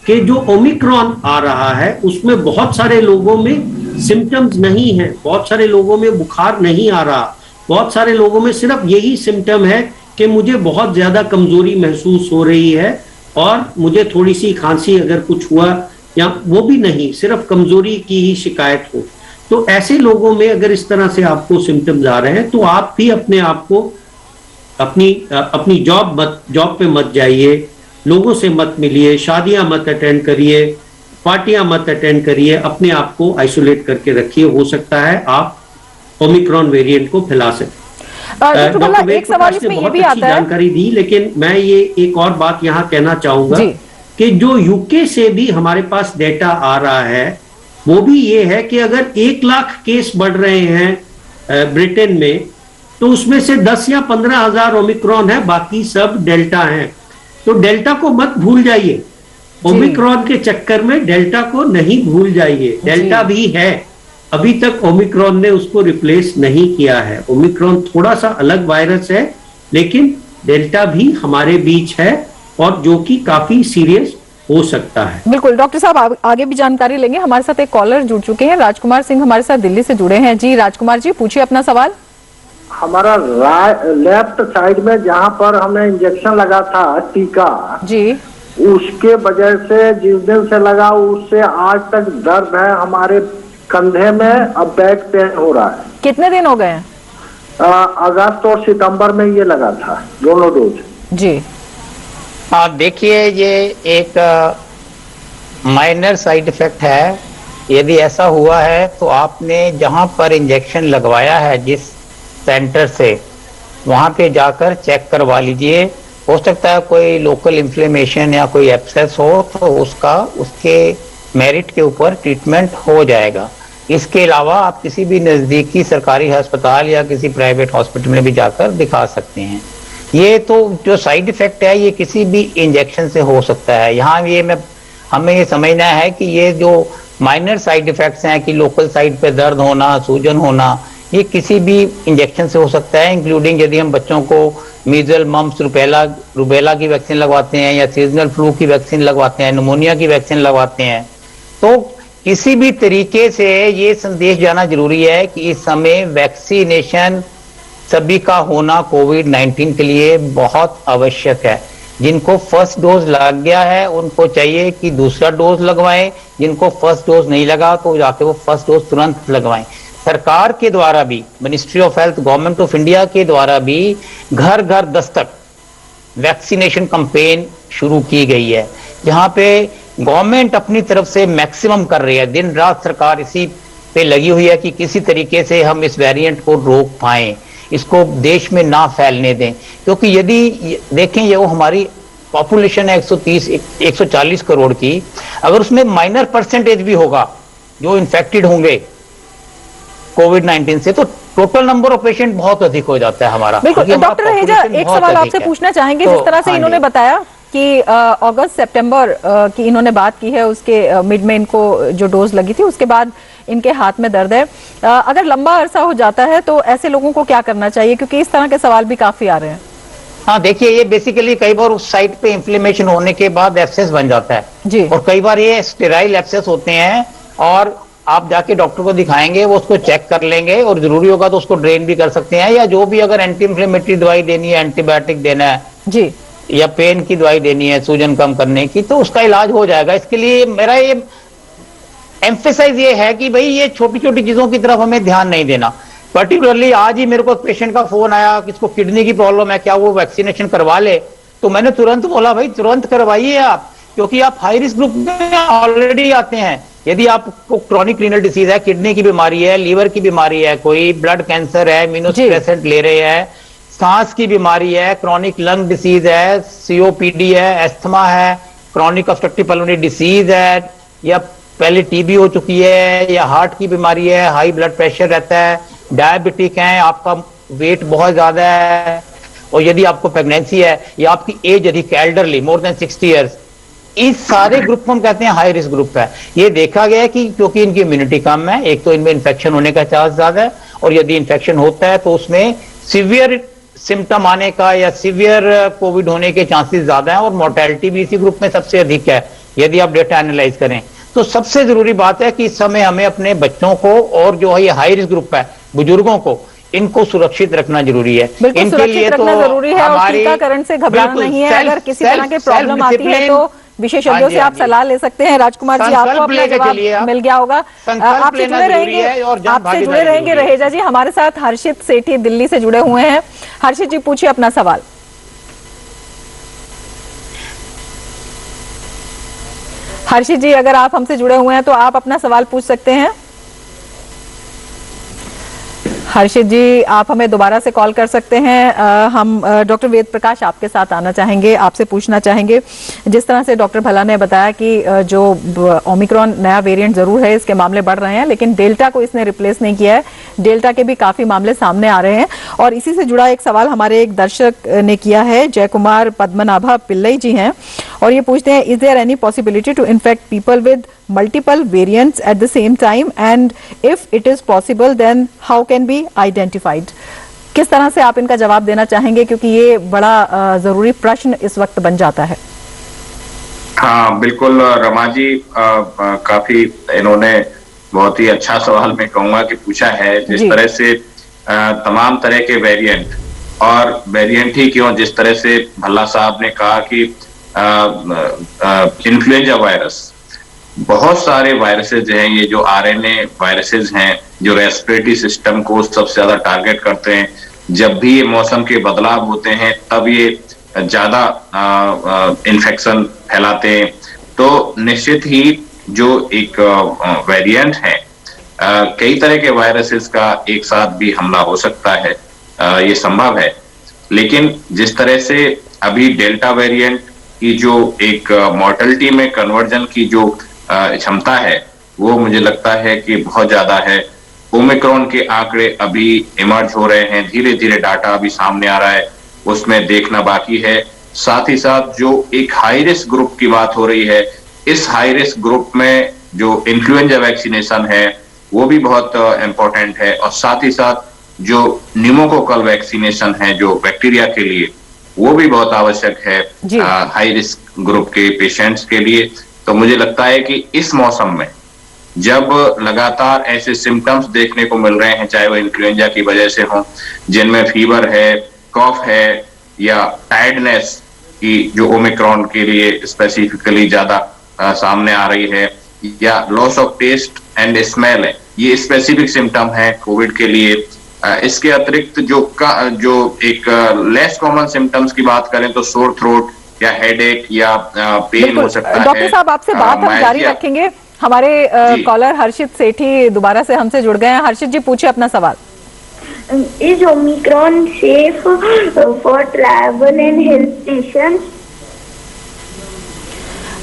कि जो ओमिक्रॉन आ रहा है उसमें बहुत सारे लोगों में सिम्टम्स नहीं है, बहुत सारे लोगों में बुखार नहीं आ रहा, बहुत सारे लोगों में सिर्फ यही सिम्टम है कि मुझे बहुत ज्यादा कमजोरी महसूस हो रही है और मुझे थोड़ी सी खांसी अगर कुछ हुआ, या वो भी नहीं, सिर्फ कमजोरी की ही शिकायत हो। तो ऐसे लोगों में अगर इस तरह से आपको सिम्टम्स आ रहे हैं तो आप भी अपने आप को अपनी जॉब पे मत जाइए, लोगों से मत मिलिए, शादियां मत अटेंड करिए, पार्टियां मत अटेंड करिए, अपने आप को आइसोलेट करके रखिए। हो सकता है आप ओमिक्रॉन वेरिएंट को फैला सकें। डॉक्टर वेद प्रकाश ने बहुत अच्छी जानकारी दी, लेकिन मैं ये एक और बात यहाँ कहना चाहूंगा कि जो यूके से भी हमारे पास डेटा आ रहा है वो भी ये है कि अगर 1 लाख केस बढ़ रहे हैं ब्रिटेन में, तो उसमें से 10 या 15 हजार ओमिक्रॉन है, बाकी सब डेल्टा हैं। तो डेल्टा को मत भूल जाइए, ओमिक्रॉन के चक्कर में डेल्टा को नहीं भूल जाइए। डेल्टा भी है, अभी तक ओमिक्रॉन ने उसको रिप्लेस नहीं किया है। ओमिक्रॉन थोड़ा सा अलग वायरस है, लेकिन डेल्टा भी हमारे बीच है और जो कि काफी सीरियस हो सकता है। बिल्कुल डॉक्टर साहब, आगे भी जानकारी लेंगे। हमारे साथ एक कॉलर जुड़ चुके हैं, राजकुमार सिंह हमारे साथ दिल्ली से जुड़े हैं। जी राजकुमार जी, पूछिए अपना सवाल। हमारा लेफ्ट साइड में जहाँ पर हमने इंजेक्शन लगा था टीका जी, उसके वजह से जिस दिन से लगा उससे आज तक दर्द है हमारे कंधे में, अब बैक पेन हो रहा है। कितने दिन हो गए हैं? अगस्त और सितंबर में ये लगा था, दोनों डोज। जी आप देखिए, ये एक माइनर साइड इफेक्ट है। यदि ऐसा हुआ है तो आपने जहां पर इंजेक्शन लगवाया है जिस सेंटर से, वहां पे जाकर चेक करवा लीजिए। हो सकता है कोई लोकल इन्फ्लेमेशन या कोई एब्सेस हो तो उसके मेरिट के ऊपर ट्रीटमेंट हो जाएगा। इसके अलावा आप किसी भी नजदीकी सरकारी अस्पताल या किसी प्राइवेट हॉस्पिटल में भी जाकर दिखा सकते हैं। ये तो जो साइड इफेक्ट है ये किसी भी इंजेक्शन से हो सकता है। यहाँ हमें ये समझना है कि ये जो माइनर साइड इफेक्ट्स हैं कि लोकल साइड पे दर्द होना, सूजन होना, ये किसी भी इंजेक्शन से हो सकता है, इंक्लूडिंग यदि हम बच्चों को मीजल, मम्प्स, रुबेला की वैक्सीन लगवाते हैं या सीजनल फ्लू की वैक्सीन लगवाते हैं, निमोनिया की वैक्सीन लगवाते हैं। तो किसी भी तरीके से ये संदेश जाना जरूरी है कि इस समय वैक्सीनेशन सभी का होना कोविड-19 के लिए बहुत आवश्यक है। जिनको फर्स्ट डोज लग गया है उनको चाहिए कि दूसरा डोज लगवाएं, जिनको फर्स्ट डोज नहीं लगा तो जाके वो फर्स्ट डोज तुरंत लगवाएं। सरकार के द्वारा भी, ministry of health, government of India के द्वारा भी घर घर दस्तक वैक्सीनेशन कैंपेन शुरू की गई है, जहां पे गवर्नमेंट अपनी तरफ से मैक्सिमम कर रही है। दिन रात सरकार इसी पे लगी हुई है कि किसी तरीके से हम इस वेरिएंट को रोक पाएं, इसको देश में ना फैलने दें। क्योंकि यदि देखें ये वो हमारी पॉपुलेशन है 140 करोड़ की, अगर उसमें माइनर परसेंटेज भी होगा जो इन्फेक्टेड होंगे कोविड-19 से, तो टोटल नंबर ऑफ पेशेंट बहुत अधिक हो जाता है हमारा। बिल्कुल डॉक्टर रहेजा, एक सवाल आपसे पूछना चाहेंगे। जिस तरह से इन्होंने बताया कि अगस्त सितंबर की इन्होंने बात की है, उसके मिड में इनको जो डोज लगी थी उसके बाद इनके हाथ में दर्द है, अगर लंबा अरसा हो जाता है तो ऐसे लोगों को क्या करना चाहिए, क्योंकि इस तरह के सवाल भी काफी आ रहे हैं। हाँ देखिए, ये बेसिकली कई बार उस साइट पे इन्फ्लेमेशन होने के बाद एब्सेस बन जाता है जी, और कई बार ये स्टेराइल एब्सेस होते हैं और आप जाके डॉक्टर को दिखाएंगे, वो उसको चेक कर लेंगे और जरूरी होगा तो उसको ड्रेन भी कर सकते हैं, या जो भी अगर एंटी इन्फ्लेमेटरी दवाई देनी है, एंटीबायोटिक देना है जी, या पेन की दवाई देनी है सूजन कम करने की, तो उसका इलाज हो जाएगा। इसके लिए मेरा ये एम्फेसाइज ये है कि भाई ये छोटी छोटी चीजों की तरफ हमें ध्यान नहीं देना। पर्टिकुलरली आज ही मेरे को पेशेंट का फोन आया कि इसको किडनी की प्रॉब्लम है, क्या वो वैक्सीनेशन करवा ले, तो मैंने तुरंत बोला भाई तुरंत करवाइए आप, क्योंकि आप हाई रिस्क ग्रुप में ऑलरेडी आते हैं। यदि आपको क्रॉनिक रीनल डिसीज है, किडनी की बीमारी है, लीवर की बीमारी है, कोई ब्लड कैंसर है, इम्यूनोसप्रेसेंट ले रहे हैं, सांस की बीमारी है, क्रॉनिक लंग डिसीज है, सीओपीडी है, एस्थमा है, क्रॉनिक ऑब्स्ट्रक्टिव पल्मोनरी डिसीज है, या पहले टीबी हो चुकी है, या हार्ट की बीमारी है, हाई ब्लड प्रेशर रहता है, डायबिटिक है, आपका वेट बहुत ज्यादा है, और यदि आपको प्रेगनेंसी है या आपकी एज अधिक एल्डरली मोर देन 60 ईयर्स, इस सारे ग्रुप को हम कहते हैं हाई रिस्क ग्रुप है। ये देखा गया है कि क्योंकि इनकी इम्यूनिटी कम है, एक तो इनमें इन्फेक्शन होने का चांस ज्यादा है, और यदि इन्फेक्शन होता है तो उसमें सीवियर सिम्टम आने का या सीवियर कोविड होने के चांसेस ज्यादा है, और मोर्टेलिटी भी इसी ग्रुप में सबसे अधिक है यदि आप डेटा एनालाइज करें। तो सबसे जरूरी बात है कि इस समय हमें अपने बच्चों को और जो है ये हाई रिस्क ग्रुप है बुजुर्गों को, इनको सुरक्षित रखना जरूरी है। बिल्कुल सुरक्षित रखना जरूरी है, और टीकाकरण से घबराना नहीं है। अगर किसी तरह की प्रॉब्लम आती है तो विशेषज्ञों से आप सलाह ले सकते हैं। राजकुमार जी, आपको अपना जवाब मिल गया होगा, आपसे जुड़े रहेंगे रहेजा जी। हमारे साथ हर्षित सेठी दिल्ली से जुड़े हुए हैं। हर्षित जी, पूछिए अपना सवाल। हर्षित जी, अगर आप हमसे जुड़े हुए हैं तो आप अपना सवाल पूछ सकते हैं। हर्षित जी, आप हमें दोबारा से कॉल कर सकते हैं। हम डॉक्टर वेद प्रकाश आपके साथ आना चाहेंगे, आपसे पूछना चाहेंगे। जिस तरह से डॉक्टर भल्ला ने बताया कि जो ओमिक्रॉन नया वेरिएंट जरूर है, इसके मामले बढ़ रहे हैं, लेकिन डेल्टा को इसने रिप्लेस नहीं किया है। डेल्टा के भी काफी मामले सामने आ रहे हैं, और इसी से जुड़ा एक सवाल हमारे एक दर्शक ने किया है। जय कुमार पद्मनाभा पिल्लई जी हैं, और ये पूछते हैं, is there any possibility to infect people with multiple variants at the same time, and if it is possible then how can be identified? किस तरह से आप इनका जवाब देना चाहेंगे, क्योंकि ये बड़ा जरूरी प्रश्न इस वक्त बन जाता है। हाँ बिल्कुल रमा जी, काफी इन्होंने बहुत ही अच्छा सवाल मैं कहूंगा कि पूछा है। जिस तरह से तमाम तरह के वेरिएंट, और वेरिएंट ही क्यों, जिस तरह से भल्ला साहब ने कहा कि इन्फ्लुएंजा वायरस, बहुत सारे वायरसेस हैं, ये जो आरएनए वायरसेस हैं जो रेस्पिरेटरी सिस्टम को सबसे ज्यादा टारगेट करते हैं। जब भी ये मौसम के बदलाव होते हैं तब ये ज्यादा इन्फेक्शन फैलाते हैं। तो निश्चित ही जो एक वेरिएंट है, कई तरह के वायरसेस का एक साथ भी हमला हो सकता है, ये संभव है। लेकिन जिस तरह से अभी डेल्टा वेरिएंट की जो एक मॉर्टेलिटी में कन्वर्जन की जो क्षमता है, वो मुझे लगता है कि बहुत ज्यादा है। ओमिक्रॉन के आंकड़े अभी इमर्ज हो रहे हैं, धीरे धीरे डाटा अभी सामने आ रहा है, उसमें देखना बाकी है। साथ ही साथ जो एक हाई रिस्क ग्रुप की बात हो रही है, इस हाई रिस्क ग्रुप में जो इन्फ्लुएंजा वैक्सीनेशन है वो भी बहुत इंपॉर्टेंट है, और साथ ही साथ जो न्यूमोकोकल वैक्सीनेशन है जो बैक्टीरिया के लिए, वो भी बहुत आवश्यक है हाई रिस्क ग्रुप के पेशेंट्स के लिए। तो मुझे लगता है कि इस मौसम में जब लगातार ऐसे सिम्टम्स देखने को मिल रहे हैं, चाहे वो इन्फ्लुएंजा की वजह से हो, जिनमें फीवर है, कॉफ है या टायर्डनेस की जो ओमिक्रॉन के लिए स्पेसिफिकली ज्यादा सामने आ रही है, या loss of taste and smell है, ये स्पेसिफिक सिम्टम है कोविड के लिए। इसके अतिरिक्त जो एक लेस कॉमन सिम्टम्स की बात करें तो सोर थ्रोट या हेडेक या पेन हो सकता है। डॉक्टर साहब, आपसे बात हम जारी रखेंगे। हमारे कॉलर हर्षित सेठी दोबारा से हमसे जुड़ गए हैं। हर्षित जी, पूछिए अपना सवाल। Is Omicron safe for travel and hill stations?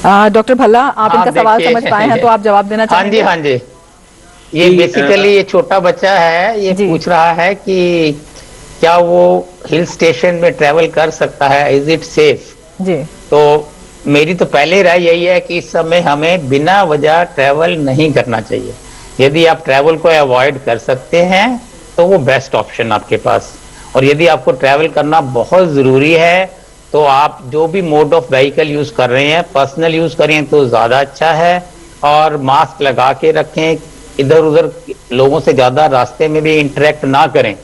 Doctor Bhalla, आप इनका सवाल समझ पाए हैं तो आप जवाब देना चाहेंगे? हाँ जी। ये बेसिकली ये छोटा बच्चा है, ये पूछ रहा है कि क्या वो हिल स्टेशन में ट्रेवल कर सकता है, इज इट सेफ? जी। तो मेरी तो पहले राय यही है कि इस समय हमें बिना वजह ट्रेवल नहीं करना चाहिए। यदि आप ट्रेवल को अवॉइड कर सकते हैं तो वो बेस्ट ऑप्शन आपके पास। और यदि आपको ट्रेवल करना बहुत जरूरी है तो आप जो भी मोड ऑफ व्हीकल यूज कर रहे हैं, पर्सनल यूज करें तो ज्यादा अच्छा है। और मास्क लगा के रखें, इधर उधर लोगों से ज्यादा रास्ते में भी इंटरेक्ट ना करें।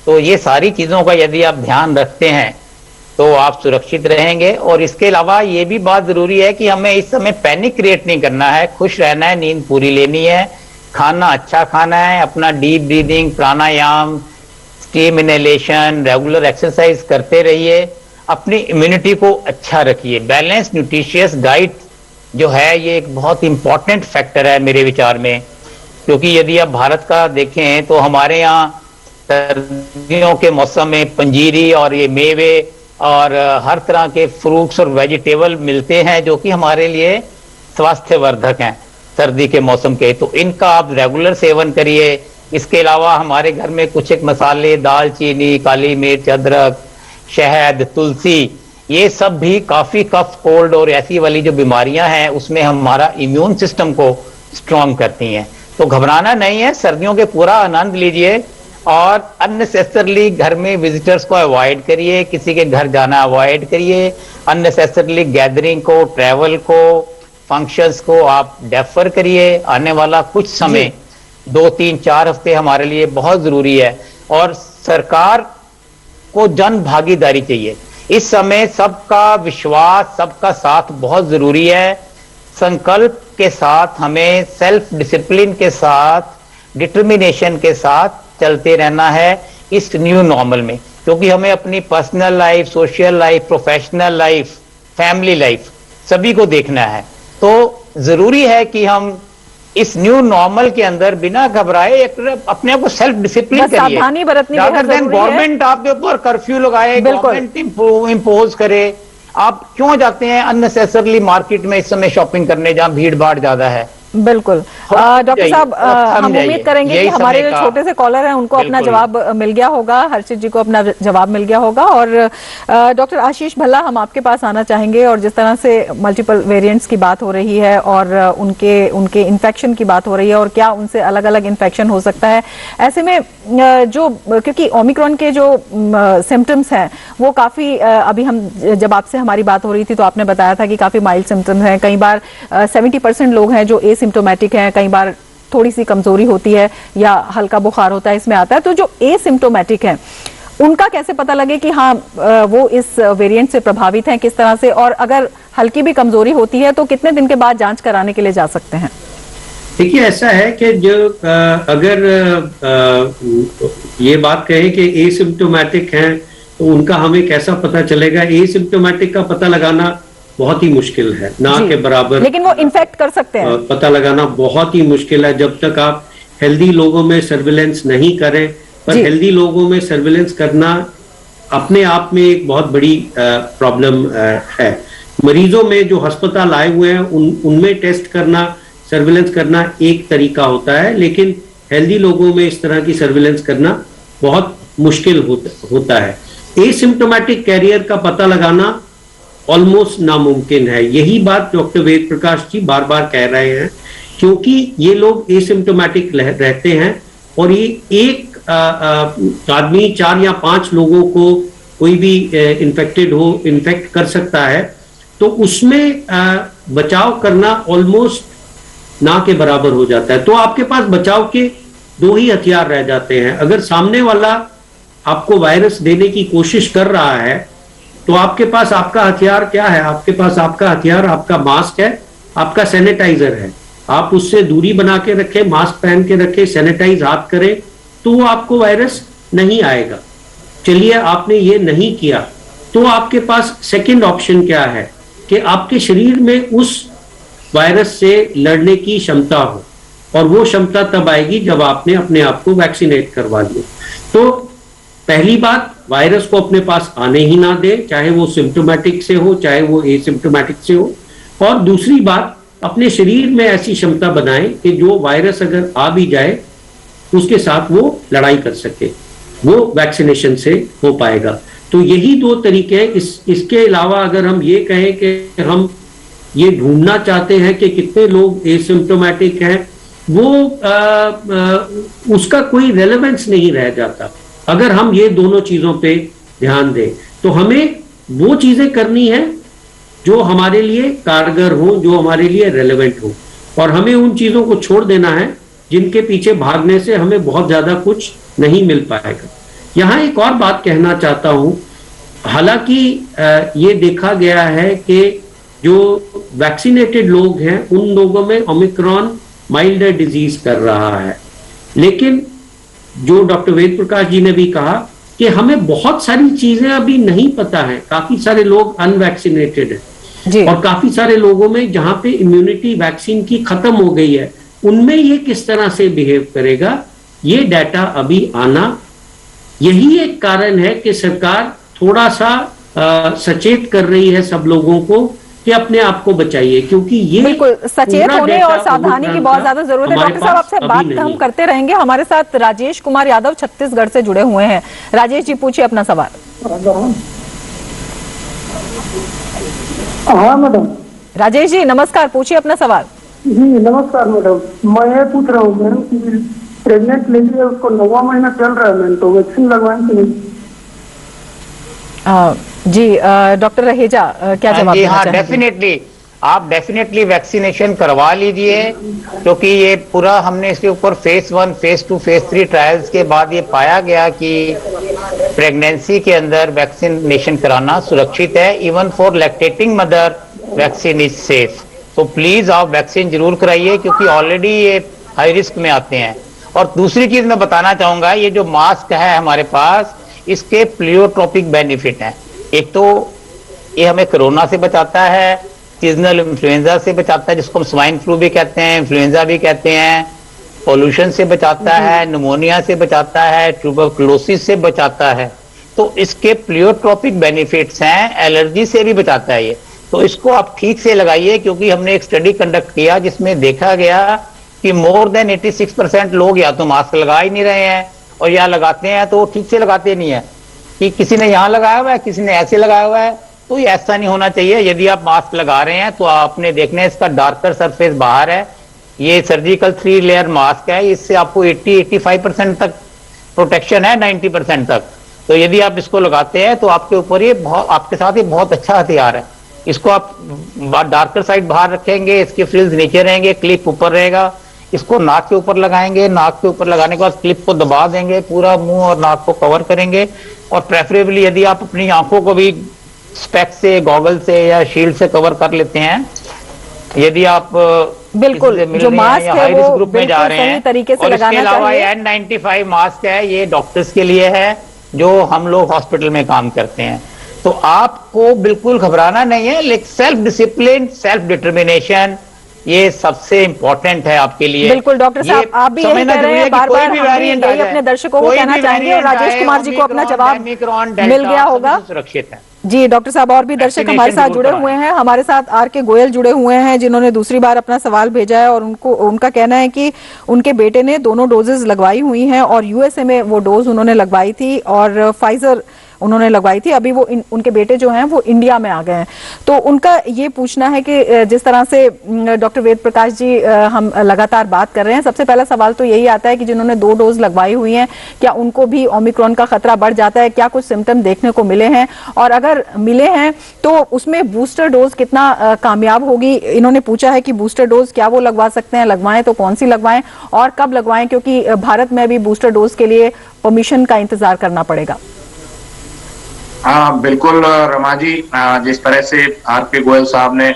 तो ये सारी चीजों का यदि आप ध्यान रखते हैं तो आप सुरक्षित रहेंगे। और इसके अलावा ये भी बात जरूरी है कि हमें इस समय पैनिक क्रिएट नहीं करना है, खुश रहना है, नींद पूरी लेनी है, खाना अच्छा खाना है, अपना डीप ब्रीदिंग, प्राणायाम, स्टीम इनहेलेशन, रेगुलर एक्सरसाइज करते रहिए, अपनी इम्यूनिटी को अच्छा रखिए। बैलेंस न्यूट्रिशियस डाइट जो है ये एक बहुत इंपॉर्टेंट फैक्टर है मेरे विचार में, क्योंकि यदि आप भारत का देखें तो हमारे यहाँ सर्दियों के मौसम में पंजीरी और ये मेवे और हर तरह के फ्रूट्स और वेजिटेबल मिलते हैं जो कि हमारे लिए स्वास्थ्यवर्धक हैं सर्दी के मौसम के। तो इनका आप रेगुलर सेवन करिए। इसके अलावा हमारे घर में कुछ एक मसाले, दालचीनी, काली मिर्च, अदरक, शहद, तुलसी, ये सब भी काफी कफ, कोल्ड और ऐसी वाली जो बीमारियां हैं उसमें हमारा इम्यून सिस्टम को स्ट्रांग करती हैं। तो घबराना नहीं है, सर्दियों के पूरा आनंद लीजिए और अननेसेसरली घर में विजिटर्स को अवॉइड करिए, किसी के घर जाना अवॉइड करिए, अननेसेसरली गैदरिंग को, ट्रैवल को, फंक्शंस को आप डेफर करिए। आने वाला कुछ समय 2, 3, 4 हफ्ते हमारे लिए बहुत जरूरी है और सरकार को जन भागीदारी चाहिए। इस समय सबका विश्वास, सबका साथ बहुत जरूरी है। संकल्प के साथ हमें सेल्फ डिसिप्लिन के साथ, डिटर्मिनेशन के साथ चलते रहना है इस न्यू नॉर्मल में, क्योंकि हमें अपनी personal life, social life, professional life, family life सभी को देखना है। तो जरूरी है कि हम इस न्यू नॉर्मल के अंदर बिना घबराए अपने आप को सेल्फ डिसिप्लिन करिए। सावधानी बरतनी बेहद जरूरी है। गवर्नमेंट आपके ऊपर कर्फ्यू लगाए, गवर्नमेंट इम्पोज करे, आप क्यों जाते हैं अननेसेसरली मार्केट में इस समय शॉपिंग करने जहां भीड़ भाड़ ज्यादा है? बिल्कुल। डॉक्टर साहब, हम उम्मीद करेंगे कि हमारे जो छोटे से कॉलर हैं उनको अपना जवाब मिल गया होगा, हर्षित जी को अपना जवाब मिल गया होगा। और डॉक्टर आशीष भल्ला, हम आपके पास आना चाहेंगे। और जिस तरह से मल्टीपल वेरिएंट्स की बात हो रही है और उनके इन्फेक्शन की बात हो रही है और क्या उनसे अलग अलग इन्फेक्शन हो सकता है, ऐसे में जो क्योंकि ओमिक्रॉन के जो सिम्टम्स हैं वो काफी, अभी हम जब आपसे हमारी बात हो रही थी तो आपने बताया था कि काफी माइल्ड सिम्टम्स हैं। कई बार 70% लोग हैं जो एसिम्प्टोमेटिक हैं, कई बार थोड़ी सी कमजोरी होती है या हल्का बुखार होता है, इसमें आता है। तो जो एसिम्प्टोमेटिक हैं उनका कैसे पता लगे कि हाँ वो इस वेरिएंट से प्रभावित हैं, किस तरह से? और अगर हल्की भी कमजोरी होती है तो कितने दिन के बाद जांच कराने के लिए जा सकते हैं? देखिए, ऐसा है कि जो अगर ये बात कहें कि एसिम्प्टोमेटिक हैं तो उनका हमें कैसा पता चलेगा? एसिम्प्टोमेटिक का पता लगाना बहुत ही मुश्किल है, ना के बराबर, लेकिन वो इन्फेक्ट कर सकते हैं। पता लगाना बहुत ही मुश्किल है जब तक आप हेल्दी लोगों में सर्विलेंस नहीं करें। पर हेल्दी लोगों में सर्विलेंस करना अपने आप में एक बहुत बड़ी प्रॉब्लम है। मरीजों में जो अस्पताल आए हुए हैं उनमें टेस्ट करना, सर्विलेंस करना एक तरीका होता है, लेकिन हेल्दी लोगों में इस तरह की सर्विलेंस करना बहुत मुश्किल होता है। एसिम्प्टोमेटिक कैरियर का पता लगाना ऑलमोस्ट नामुमकिन है। यही बात डॉक्टर वेद प्रकाश जी बार बार कह रहे हैं, क्योंकि ये लोग एसिम्प्टोमेटिक रहते हैं और ये एक आदमी 4 या 5 लोगों को कोई भी इन्फेक्ट कर सकता है। तो उसमें बचाव करना ऑलमोस्ट ना के बराबर हो जाता है। तो आपके पास बचाव के दो ही हथियार रह जाते हैं। अगर सामने वाला आपको वायरस देने की कोशिश कर रहा है तो आपके पास आपका हथियार क्या है? आपके पास आपका हथियार आपका मास्क है, आपका सैनिटाइजर है। आप उससे दूरी बना के रखें, मास्क पहन के रखें, सैनिटाइज हाथ करें, तो वो आपको वायरस नहीं आएगा। चलिए आपने ये नहीं किया तो आपके पास सेकंड ऑप्शन क्या है कि आपके शरीर में उस वायरस से लड़ने की क्षमता हो, और वो क्षमता तब आएगी जब आपने अपने आप को वैक्सीनेट करवा लिया। तो पहली बात, वायरस को अपने पास आने ही ना दे, चाहे वो सिम्टोमेटिक से हो चाहे वो एसिम्टोमेटिक से हो। और दूसरी बात, अपने शरीर में ऐसी क्षमता बनाएं कि जो वायरस अगर आ भी जाए उसके साथ वो लड़ाई कर सके, वो वैक्सीनेशन से हो पाएगा। तो यही दो तरीके हैं। इसके अलावा अगर हम ये कहें कि हम ये ढूंढना चाहते हैं कि कितने लोग एसिम्टोमेटिक हैं, वो उसका कोई रेलेवेंस नहीं रह जाता। अगर हम ये दोनों चीजों पे ध्यान दें तो हमें वो चीजें करनी है जो हमारे लिए कारगर हो, जो हमारे लिए रेलेवेंट हो, और हमें उन चीजों को छोड़ देना है जिनके पीछे भागने से हमें बहुत ज्यादा कुछ नहीं मिल पाएगा। यहां एक और बात कहना चाहता हूं, हालांकि ये देखा गया है कि जो वैक्सीनेटेड लोग हैं उन लोगों में ओमिक्रॉन माइल्डर डिजीज कर रहा है, लेकिन जो डॉक्टर वेद प्रकाश जी ने भी कहा कि हमें बहुत सारी चीजें अभी नहीं पता है। काफी सारे लोग अनवैक्सीनेटेड हैं और काफी सारे लोगों में जहां पे इम्यूनिटी वैक्सीन की खत्म हो गई है, उनमें ये किस तरह से बिहेव करेगा, ये डाटा अभी आना। यही एक कारण है कि सरकार थोड़ा सा सचेत कर रही है सब लोगों को कि अपने आप को बचाइए, क्योंकि ये बिल्कुल सचेत होने और सावधानी की बहुत ज्यादा जरूरत है। डॉक्टर साहब, आपसे बात हम करते रहेंगे। हमारे साथ राजेश कुमार यादव छत्तीसगढ़ से जुड़े हुए हैं। राजेश जी, पूछिए अपना सवाल। हाँ मैडम। राजेश जी नमस्कार, पूछिए अपना सवाल। जी नमस्कार मैडम, मैं ये पूछ रहा हूँ मैडम कि प्रेग्नेंट लेडी है, उसको 9वां महीना चल रहा है मैम, तो वैक्सीन लगवाएं कि नहीं? जी डॉक्टर रहेजा, क्या जवाब देना हाँ, चाहेंगे? डेफिनेटली आप डेफिनेटली वैक्सीनेशन करवा लीजिए, क्योंकि ये पूरा हमने इसके ऊपर फेज 1, फेज 2, फेज 3 ट्रायल्स के बाद ये पाया गया कि प्रेगनेंसी के अंदर वैक्सीनेशन कराना सुरक्षित है। Even for lactating mother vaccine is safe. तो प्लीज आप वैक्सीन जरूर कराइए, क्योंकि ऑलरेडी ये हाई रिस्क में आते हैं। और दूसरी चीज मैं बताना चाहूंगा, ये जो मास्क है हमारे पास, इसके प्लियोट्रोपिक बेनिफिट हैं। एक तो ये हमें कोरोना से बचाता है, सीजनल इन्फ्लुएंजा से बचाता है, जिसको हम स्वाइन फ्लू भी कहते हैं, इन्फ्लुएंजा भी कहते हैं, पोल्यूशन से बचाता है, निमोनिया से बचाता है, ट्यूबरकुलोसिस से बचाता है। तो इसके प्लियोट्रोपिक बेनिफिट्स हैं, एलर्जी से भी बचाता है ये। तो इसको आप ठीक से लगाइए, क्योंकि हमने एक स्टडी कंडक्ट किया जिसमें देखा गया कि मोर देन 86% लोग या तो मास्क लगा ही नहीं रहे हैं, और या लगाते हैं तो ठीक से लगाते नहीं है, कि किसी ने यहाँ लगाया हुआ है, किसी ने ऐसे लगाया हुआ है। तो ये ऐसा नहीं होना चाहिए। यदि आप मास्क लगा रहे हैं तो आपने देखना है इसका डार्कर सरफेस बाहर है। ये सर्जिकल 3 लेयर मास्क है, इससे आपको 80-85% तक प्रोटेक्शन है, 90% तक। तो यदि आप इसको लगाते हैं तो आपके ऊपर ये आपके साथ ये बहुत अच्छा हथियार है। इसको आप डार्कर साइड बाहर रखेंगे, इसके फ्रिल्स नीचे रहेंगे, क्लिप ऊपर रहेगा। इसको नाक के ऊपर लगाएंगे, नाक के ऊपर लगाने के बाद क्लिप को दबा देंगे, पूरा मुंह और नाक को कवर करेंगे। और प्रेफरेबली यदि आप अपनी आंखों को भी स्पेक्स से, गॉगल से या शील्ड से कवर कर लेते हैं, यदि आप बिल्कुल जो मास्क है हाई रिस्क वो ग्रुप में जा रहे हैं, तरीके से और इसके लगाना अलावा चाहिए। N95 मास्क है, ये डॉक्टर्स के लिए है जो हम लोग हॉस्पिटल में काम करते हैं। तो आपको बिल्कुल घबराना नहीं है, लेकिन सेल्फ डिसिप्लिन, सेल्फ डिटर्मिनेशन ये सबसे इंपॉर्टेंट है आपके लिए। बिल्कुल डॉक्टर साहब, आप भी यही कह रहे हैं, बार बार हम यही अपने दर्शकों को कहना चाहेंगे, और राजेश कुमार जी को अपना जवाब मिल गया होगा। सुरक्षित है जी डॉक्टर साहब, और भी दर्शक हमारे साथ जुड़े हुए हैं। हमारे साथ RK गोयल जुड़े हुए हैं, जिन्होंने दूसरी बार अपना सवाल भेजा है, और उनका कहना है कि उनके बेटे ने दोनों डोजेज लगवाई हुई हैं और USA में वो डोज उन्होंने लगवाई थी, और फाइजर उन्होंने लगवाई थी, अभी वो उनके बेटे जो हैं वो इंडिया में आ गए हैं। तो उनका ये पूछना है कि जिस तरह से डॉक्टर वेद प्रकाश जी हम लगातार बात कर रहे हैं, सबसे पहला सवाल तो यही आता है कि जिन्होंने 2 डोज लगवाई हुई हैं, क्या उनको भी ओमिक्रॉन का खतरा बढ़ जाता है? क्या कुछ सिम्टम देखने को मिले हैं, और अगर मिले हैं तो उसमें बूस्टर डोज कितना कामयाब होगी? इन्होंने पूछा है कि बूस्टर डोज क्या वो लगवा सकते हैं, लगवाएं तो कौन सी लगवाएं और कब लगवाएं, क्योंकि भारत में भी बूस्टर डोज के लिए परमिशन का इंतजार करना पड़ेगा। हाँ बिल्कुल रमा जी, जिस तरह से आर.के. गोयल साहब ने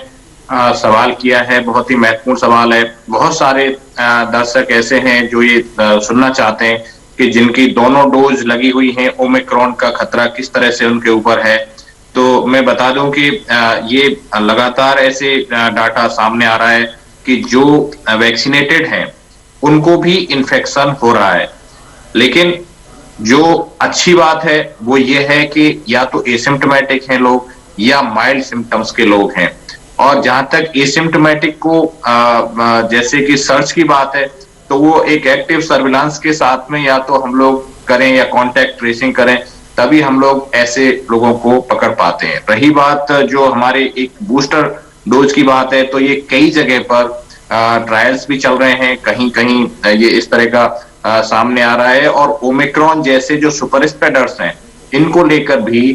सवाल किया है, बहुत ही महत्वपूर्ण सवाल है। बहुत सारे दर्शक ऐसे हैं जो ये सुनना चाहते हैं कि जिनकी दोनों डोज लगी हुई हैं, ओमिक्रॉन का खतरा किस तरह से उनके ऊपर है। तो मैं बता दूं कि ये लगातार ऐसे डाटा सामने आ रहा है कि जो वैक्सीनेटेड हैं उनको भी इन्फेक्शन हो रहा है, लेकिन जो अच्छी बात है वो ये है कि या तो एसिम्प्टोमेटिक हैं लोग या माइल्ड सिम्टम्स के लोग हैं। और जहां तक एसिम्प्टोमेटिक को जैसे कि सर्च की बात है, तो वो एक एक्टिव सर्विलांस के साथ में या तो हम लोग करें या कॉन्टैक्ट ट्रेसिंग करें, तभी हम लोग ऐसे लोगों को पकड़ पाते हैं। रही बात जो हमारे एक बूस्टर डोज की बात है, तो ये कई जगह पर ट्रायल्स भी चल रहे हैं, कहीं कहीं ये इस तरह का सामने आ रहा है। और ओमिक्रॉन जैसे जो सुपर स्प्रेडर्स हैं, इनको लेकर भी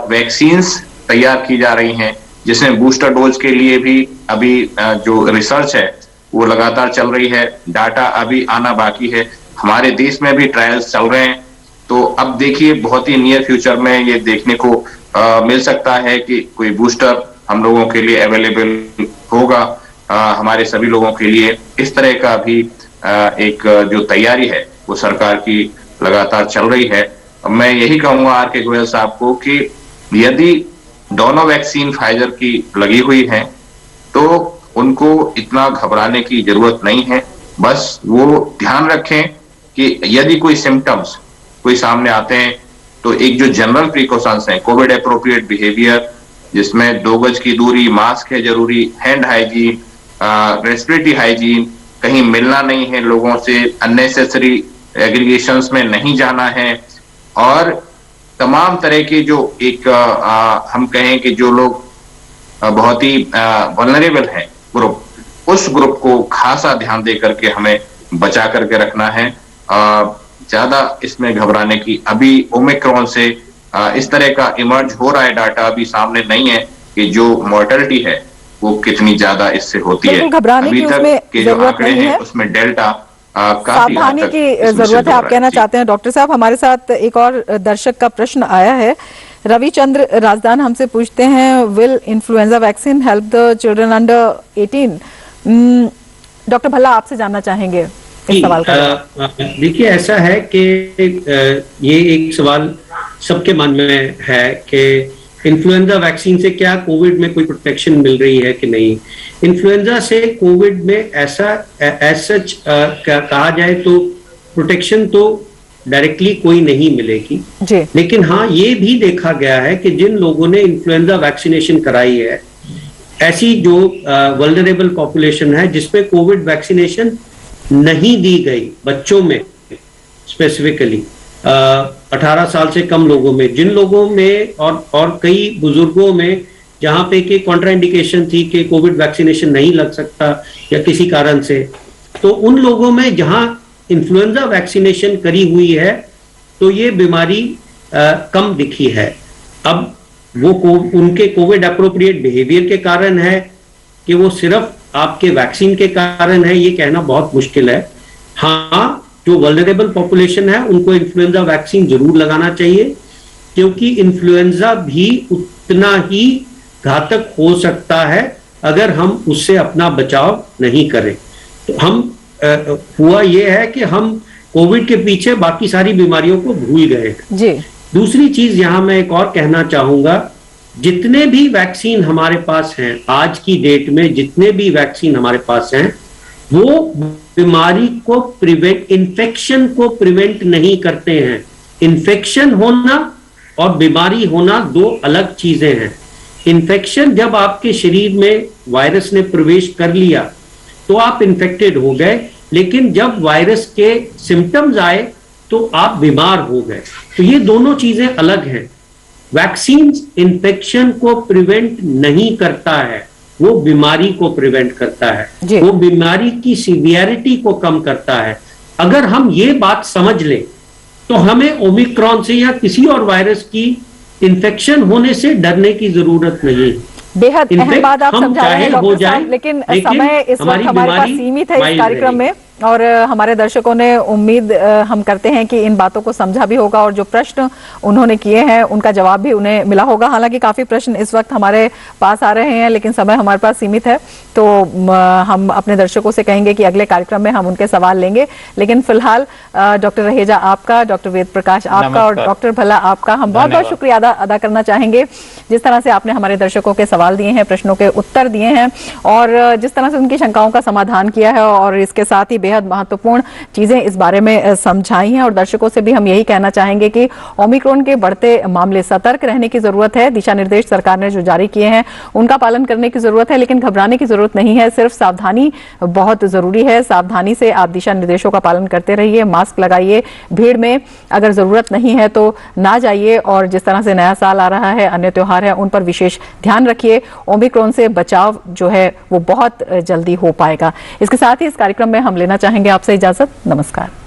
वैक्सीन्स तैयार की जा रही हैं, जिसमें बूस्टर डोज के लिए भी अभी जो रिसर्च है वो लगातार चल रही है। डाटा अभी आना बाकी है, हमारे देश में भी ट्रायल्स चल रहे हैं। तो अब देखिए, बहुत ही नियर फ्यूचर में ये देखने को मिल सकता है कि कोई बूस्टर हम लोगों के लिए अवेलेबल होगा, हमारे सभी लोगों के लिए। इस तरह का भी एक जो तैयारी है वो सरकार की लगातार चल रही है। मैं यही कहूंगा आर.के. गोयल साहब को कि यदि दोनों वैक्सीन फाइजर की लगी हुई है तो उनको इतना घबराने की जरूरत नहीं है। बस वो ध्यान रखें कि यदि कोई सिम्टम्स कोई सामने आते हैं तो एक जो जनरल प्रिकॉशंस हैं, कोविड एप्रोप्रिएट बिहेवियर, जिसमें 2 गज की दूरी, मास्क है जरूरी, हैंड हाइजीन, रेस्पिरेटरी हाइजीन, कहीं मिलना नहीं है लोगों से, अननेसेसरी एग्रीगेशंस में नहीं जाना है, और तमाम तरह के जो एक हम कहें कि जो लोग बहुत ही वल्नरेबल हैं ग्रुप, उस ग्रुप को खासा ध्यान दे करके हमें बचा करके रखना है। ज्यादा इसमें घबराने की अभी ओमिक्रॉन से इस तरह का इमर्ज हो रहा है डाटा अभी सामने नहीं है कि जो मॉर्टेलिटी है वो कितनी ज्यादा इससे होती है। अभी तक के जो आंकड़े हैं उसमें डेल्टा सावधानी की जरूरत है, आप कहना चाहते हैं। डॉक्टर साहब, हमारे साथ एक और दर्शक का प्रश्न आया है। रविचंद्र राजदान हमसे पूछते हैं, will influenza vaccine help the children under 18? Doctor Bhalla, आपसे जानना चाहेंगे इस सवाल का। देखिए, ऐसा है कि ये एक सवाल सबके मन में है कि इन्फ्लुएंजा वैक्सीन से क्या कोविड में कोई प्रोटेक्शन मिल रही है कि नहीं। इन्फ्लुएंजा से कोविड में ऐसा सच कहा जाए तो प्रोटेक्शन तो डायरेक्टली कोई नहीं मिलेगी, लेकिन हाँ, ये भी देखा गया है कि जिन लोगों ने इन्फ्लुएंजा वैक्सीनेशन कराई है, ऐसी जो वल्नरेबल पॉपुलेशन है जिसमें कोविड वैक्सीनेशन नहीं दी गई, बच्चों में स्पेसिफिकली 18 साल से कम लोगों में, जिन लोगों में और कई बुजुर्गों में जहां पे कि कॉन्ट्राइंडिकेशन थी कि कोविड वैक्सीनेशन नहीं लग सकता या किसी कारण से, तो उन लोगों में जहां इन्फ्लुएंजा वैक्सीनेशन करी हुई है तो ये बीमारी कम दिखी है। अब वो उनके कोविड अप्रोप्रिएट बिहेवियर के कारण है कि वो सिर्फ आपके वैक्सीन के कारण है, ये कहना बहुत मुश्किल है। हाँ, जो वल्नरेबल पॉपुलेशन है उनको इन्फ्लुएंजा वैक्सीन जरूर लगाना चाहिए, क्योंकि इन्फ्लुएंजा भी उतना ही घातक हो सकता है अगर हम उससे अपना बचाव नहीं करें। तो हम हुआ ये है कि हम कोविड के पीछे बाकी सारी बीमारियों को भूल गए जी। दूसरी चीज यहां मैं एक और कहना चाहूंगा, जितने भी वैक्सीन हमारे पास हैं आज की डेट में, जितने भी वैक्सीन हमारे पास हैं, वो बीमारी को इन्फेक्शन को प्रिवेंट नहीं करते हैं। इन्फेक्शन होना और बीमारी होना 2 अलग चीजें हैं। इन्फेक्शन जब आपके शरीर में वायरस ने प्रवेश कर लिया तो आप इन्फेक्टेड हो गए, लेकिन जब वायरस के सिम्टम्स आए तो आप बीमार हो गए। तो ये दोनों चीजें अलग हैं। वैक्सीन इन्फेक्शन को प्रिवेंट नहीं करता है, वो बीमारी को प्रिवेंट करता है, वो बीमारी की सीवियरिटी को कम करता है। अगर हम ये बात समझ लें तो हमें ओमिक्रॉन से या किसी और वायरस की इन्फेक्शन होने से डरने की जरूरत नहीं। बेहद अहम बात आप समझा रहे हैं डॉक्टर साहब, लेकिन समय इस वक्त हमारे पास सीमित है इस कार्यक्रम में, और हमारे दर्शकों ने उम्मीद हम करते हैं कि इन बातों को समझा भी होगा और जो प्रश्न उन्होंने किए हैं उनका जवाब भी उन्हें मिला होगा। हालांकि काफी प्रश्न इस वक्त हमारे पास आ रहे हैं, लेकिन समय हमारे पास सीमित है, तो हम अपने दर्शकों से कहेंगे कि अगले कार्यक्रम में हम उनके सवाल लेंगे। लेकिन फिलहाल डॉक्टर रहेजा आपका, डॉक्टर वेद प्रकाश आपका और डॉक्टर भल्ला आपका हम बहुत बहुत शुक्रिया अदा करना चाहेंगे, जिस तरह से आपने हमारे दर्शकों के सवाल दिए हैं, प्रश्नों के उत्तर दिए हैं और जिस तरह से उनकी शंकाओं का समाधान किया है, और इसके साथ ही बेहद महत्वपूर्ण चीजें इस बारे में समझाई हैं। और दर्शकों से भी हम यही कहना चाहेंगे कि ओमिक्रॉन के बढ़ते मामले, सतर्क रहने की जरूरत है। दिशा निर्देश सरकार ने जो जारी किए हैं उनका पालन करने की जरूरत है, लेकिन घबराने की जरूरत नहीं है। सिर्फ सावधानी बहुत जरूरी है। सावधानी से आप दिशा निर्देशों का पालन करते रहिए, मास्क लगाइए, भीड़ में अगर जरूरत नहीं है तो ना जाइए, और जिस तरह से नया साल आ रहा है, अन्य त्योहार है, उन पर विशेष ध्यान रखिए। ओमिक्रॉन से बचाव जो है वो बहुत जल्दी हो पाएगा। इसके साथ ही इस कार्यक्रम में हम लेना चाहेंगे आपसे इजाजत। नमस्कार।